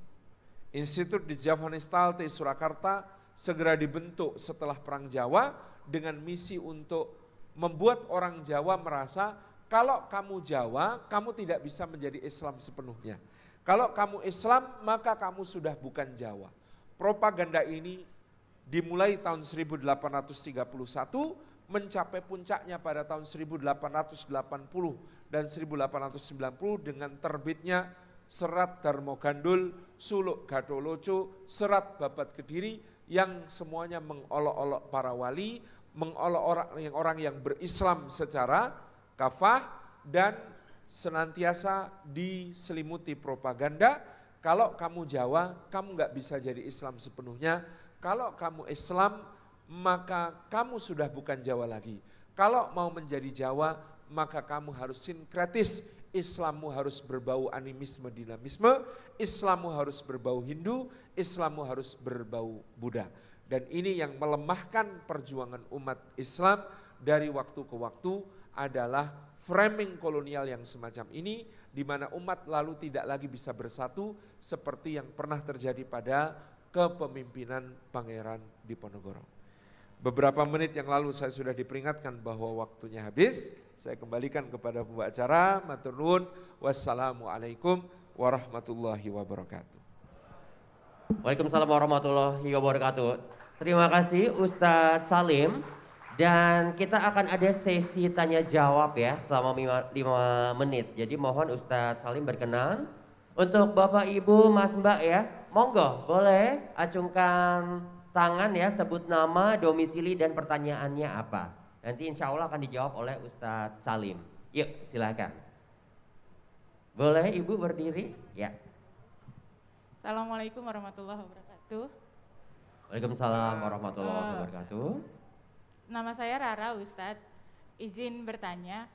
Institut di Javanistal di Surakarta segera dibentuk setelah perang Jawa dengan misi untuk membuat orang Jawa merasa kalau kamu Jawa, kamu tidak bisa menjadi Islam sepenuhnya. Kalau kamu Islam, maka kamu sudah bukan Jawa. Propaganda ini dimulai tahun 1831, mencapai puncaknya pada tahun 1880 dan 1890 dengan terbitnya Serat Darmo Gandul, Suluk Gatholoco, Serat Babat Kediri, yang semuanya mengolok-olok para wali, mengolok orang yang berislam secara kafah, dan senantiasa diselimuti propaganda. Kalau kamu Jawa, kamu nggak bisa jadi Islam sepenuhnya. Kalau kamu Islam, maka kamu sudah bukan Jawa lagi. Kalau mau menjadi Jawa, maka kamu harus sinkretis. Islammu harus berbau animisme, dinamisme. Islammu harus berbau Hindu. Islammu harus berbau Buddha. Dan ini yang melemahkan perjuangan umat Islam dari waktu ke waktu adalah framing kolonial yang semacam ini, di mana umat lalu tidak lagi bisa bersatu seperti yang pernah terjadi pada kepemimpinan Pangeran Diponegoro. Beberapa menit yang lalu saya sudah diperingatkan bahwa waktunya habis. Saya kembalikan kepada pembawa acara. Matur nuwun. Wassalamualaikum warahmatullahi wabarakatuh. Waalaikumsalam warahmatullahi wabarakatuh. Terima kasih Ustadz Salim. Dan kita akan ada sesi tanya jawab ya selama 5 menit. Jadi mohon Ustadz Salim berkenan. Untuk Bapak Ibu Mas Mbak ya, monggo boleh acungkan tangan ya, sebut nama, domisili dan pertanyaannya apa. Nanti insya Allah akan dijawab oleh Ustadz Salim. Yuk silakan. Boleh Ibu berdiri? Ya. Assalamualaikum warahmatullahi wabarakatuh. Waalaikumsalam warahmatullahi wabarakatuh. Nama saya Rara Ustadz, izin bertanya.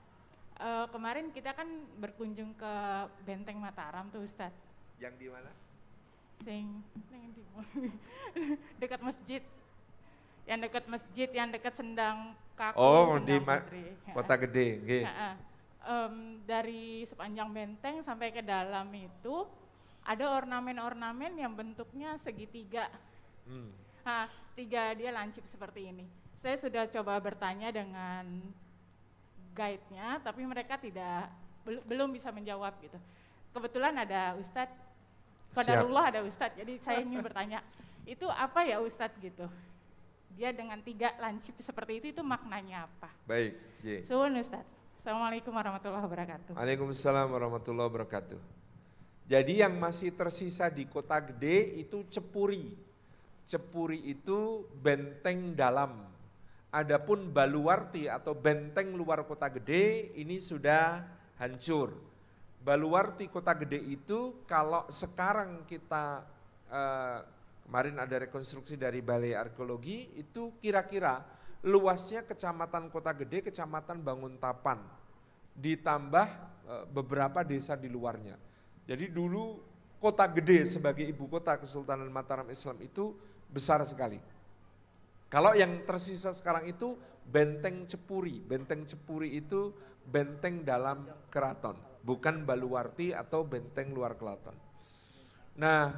Kemarin kita kan berkunjung ke Benteng Mataram tuh Ustadz. Yang di mana? Dekat masjid. Yang dekat masjid, yang dekat Sendang Kaku. Oh, Sendang di Kota Gede. Okay. Dari sepanjang benteng sampai ke dalam itu ada ornamen-ornamen yang bentuknya segitiga. Tiga dia lancip seperti ini. Saya sudah coba bertanya dengan guide-nya, tapi mereka belum bisa menjawab gitu. Kebetulan ada Ustadz, qadarullah ada Ustadz, jadi saya ingin bertanya, itu apa ya Ustadz gitu? Dia dengan 3 lancip seperti itu maknanya apa? Baik, J. Suwun Ustadz. Assalamualaikum warahmatullahi wabarakatuh. Waalaikumsalam warahmatullahi wabarakatuh. Jadi yang masih tersisa di Kota Gede itu Cepuri. Cepuri itu benteng dalam. Adapun Baluwarti atau benteng luar Kota Gede ini sudah hancur. Baluwarti Kota Gede itu kalau sekarang kita kemarin ada rekonstruksi dari Balai Arkeologi, itu kira-kira luasnya Kecamatan Kota Gede, Kecamatan Banguntapan, ditambah beberapa desa di luarnya. Jadi dulu Kota Gede sebagai ibu kota Kesultanan Mataram Islam itu besar sekali. Kalau yang tersisa sekarang itu Benteng Cepuri. Benteng Cepuri itu benteng dalam keraton, bukan Baluwarti atau benteng luar keraton. Nah,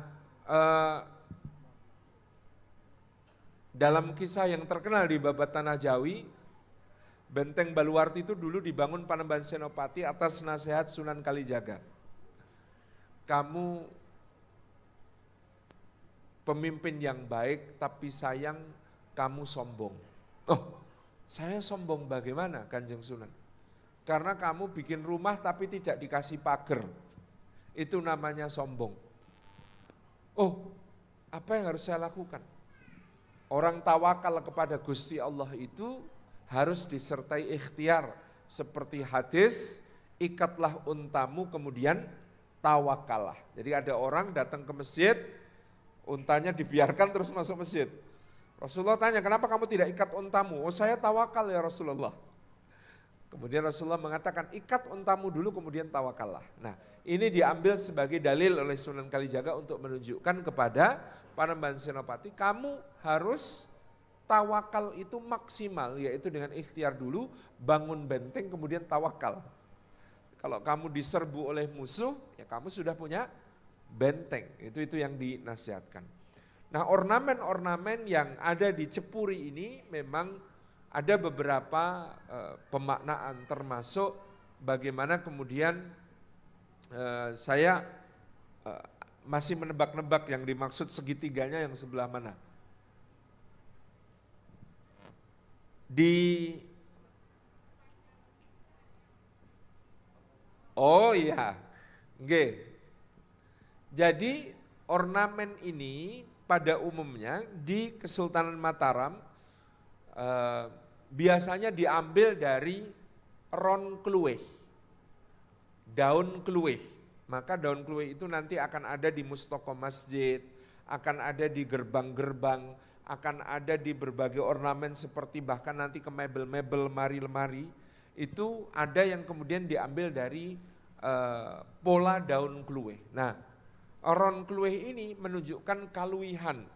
dalam kisah yang terkenal di Babat Tanah Jawi, Benteng Baluwarti itu dulu dibangun Panembahan Senopati atas nasihat Sunan Kalijaga. Kamu pemimpin yang baik tapi sayang kamu sombong. Oh, saya sombong bagaimana Kanjeng Sunan? Karena kamu bikin rumah tapi tidak dikasih pagar. Itu namanya sombong. Oh, apa yang harus saya lakukan? Orang tawakal kepada Gusti Allah itu harus disertai ikhtiar. Seperti hadis, ikatlah untamu kemudian tawakallah. Jadi ada orang datang ke masjid, untanya dibiarkan terus masuk masjid. Rasulullah tanya, kenapa kamu tidak ikat untamu? Oh, saya tawakal ya Rasulullah. Kemudian Rasulullah mengatakan, ikat untamu dulu kemudian tawakallah. Nah, ini diambil sebagai dalil oleh Sunan Kalijaga untuk menunjukkan kepada Panembahan Senopati, kamu harus tawakal itu maksimal, yaitu dengan ikhtiar dulu, bangun benteng kemudian tawakal. Kalau kamu diserbu oleh musuh, ya kamu sudah punya benteng. Itu yang dinasihatkan. Nah, ornamen-ornamen yang ada di Cepuri ini memang ada beberapa pemaknaan, termasuk bagaimana kemudian saya masih menebak-nebak yang dimaksud segitiganya yang sebelah mana. Oh iya, nggih. Jadi ornamen ini pada umumnya di Kesultanan Mataram biasanya diambil dari ron kluweh, daun kluweh. Maka daun kluweh itu nanti akan ada di mustoko masjid, akan ada di gerbang-gerbang, akan ada di berbagai ornamen seperti bahkan nanti ke mebel-mebel, lemari-lemari, itu ada yang kemudian diambil dari pola daun kluweh. Nah, ron kluweh ini menunjukkan kaluwihan.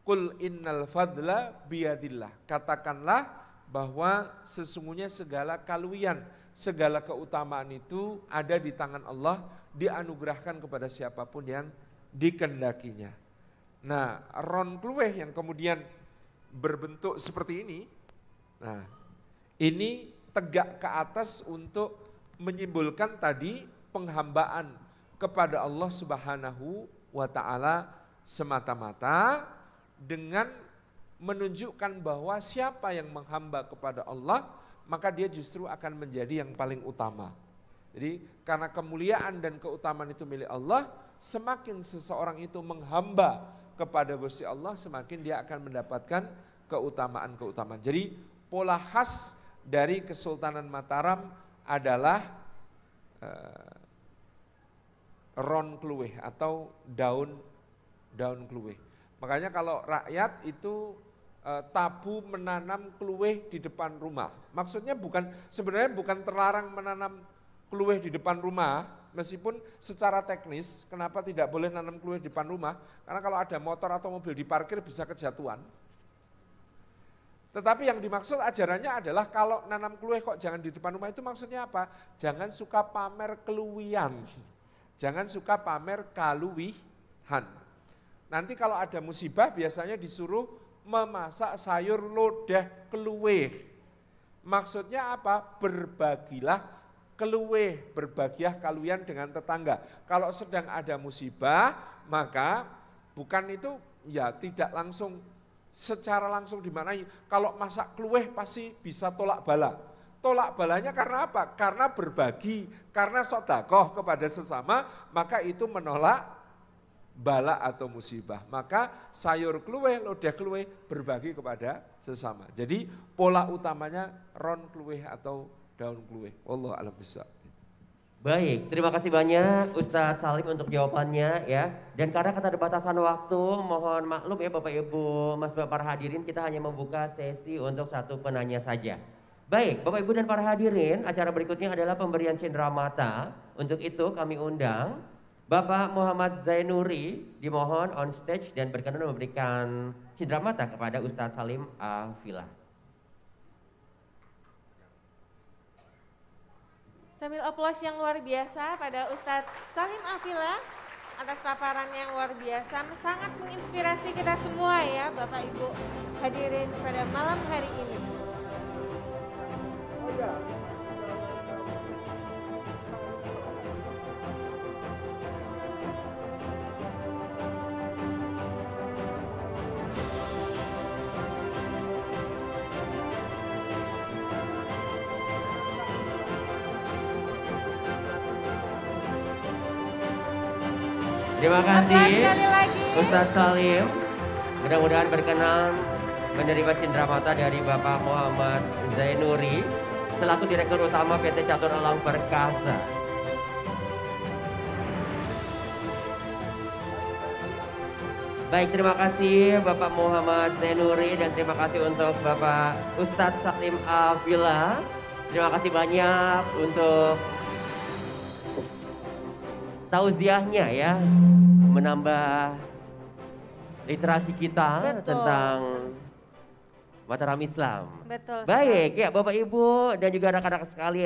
Kul innal fadla biyadillah. Katakanlah bahwa sesungguhnya segala kaluwihan, segala keutamaan itu ada di tangan Allah, dianugerahkan kepada siapapun yang dikendakinya. Nah, ron kluweh yang kemudian berbentuk seperti ini, nah ini tegak ke atas untuk menyimbolkan tadi penghambaan kepada Allah Subhanahu wa ta'ala semata-mata, dengan menunjukkan bahwa siapa yang menghamba kepada Allah, maka dia justru akan menjadi yang paling utama. Jadi karena kemuliaan dan keutamaan itu milik Allah, semakin seseorang itu menghamba kepada Gusti Allah, semakin dia akan mendapatkan keutamaan-keutamaan. Jadi pola khas dari Kesultanan Mataram adalah ron kluweh atau daun kluweh. Makanya kalau rakyat itu tabu menanam kluweh di depan rumah. Maksudnya sebenarnya bukan terlarang menanam kluweh di depan rumah, meskipun secara teknis kenapa tidak boleh nanam kluweh di depan rumah? Karena kalau ada motor atau mobil diparkir bisa kejatuhan. Tetapi yang dimaksud ajarannya adalah kalau nanam kluweh kok jangan di depan rumah, itu maksudnya apa? Jangan suka pamer keluwian. Jangan suka pamer kaluwihan. Nanti kalau ada musibah biasanya disuruh memasak sayur lodeh keluweh. Maksudnya apa? Berbagilah keluweh, berbagilah kaluwian dengan tetangga. Kalau sedang ada musibah, maka bukan itu ya tidak langsung secara langsung dimaknai. Kalau masak kluweh pasti bisa tolak bala. Tolak balanya karena apa? Karena berbagi, karena sedekah kepada sesama, maka itu menolak bala atau musibah. Maka sayur kluweh, lodeh kluweh berbagi kepada sesama. Jadi pola utamanya ron kluweh atau daun kluweh. Wallahu a'lam bishawab. Baik, terima kasih banyak Ustadz Salim untuk jawabannya ya. Dan karena keterbatasan waktu, mohon maklum ya Bapak Ibu, Mas Bapak para hadirin, kita hanya membuka sesi untuk satu penanya saja. Baik, Bapak Ibu dan para hadirin, acara berikutnya adalah pemberian cenderamata. Untuk itu kami undang Bapak Muhammad Zainuri, dimohon on stage dan berkenan memberikan cenderamata kepada Ustadz Salim Al-Filah. Sambil aplaus yang luar biasa pada Ustadz Salim Al-Filah atas paparan yang luar biasa, sangat menginspirasi kita semua ya Bapak Ibu hadirin pada malam hari ini. Terima kasih sekali lagi Ustadz Salim. Mudah-mudahan berkenan menerima cenderamata dari Bapak Muhammad Zainuri selaku Direktur Utama PT Catur Alam Perkasa. Baik, terima kasih Bapak Muhammad Zainuri dan terima kasih untuk Bapak Ustadz Salim Al-Filah. Terima kasih banyak untuk tauziahnya ya, menambah literasi kita tentang Mataram Islam. Betul. Baik ya Bapak Ibu dan juga anak-anak sekalian.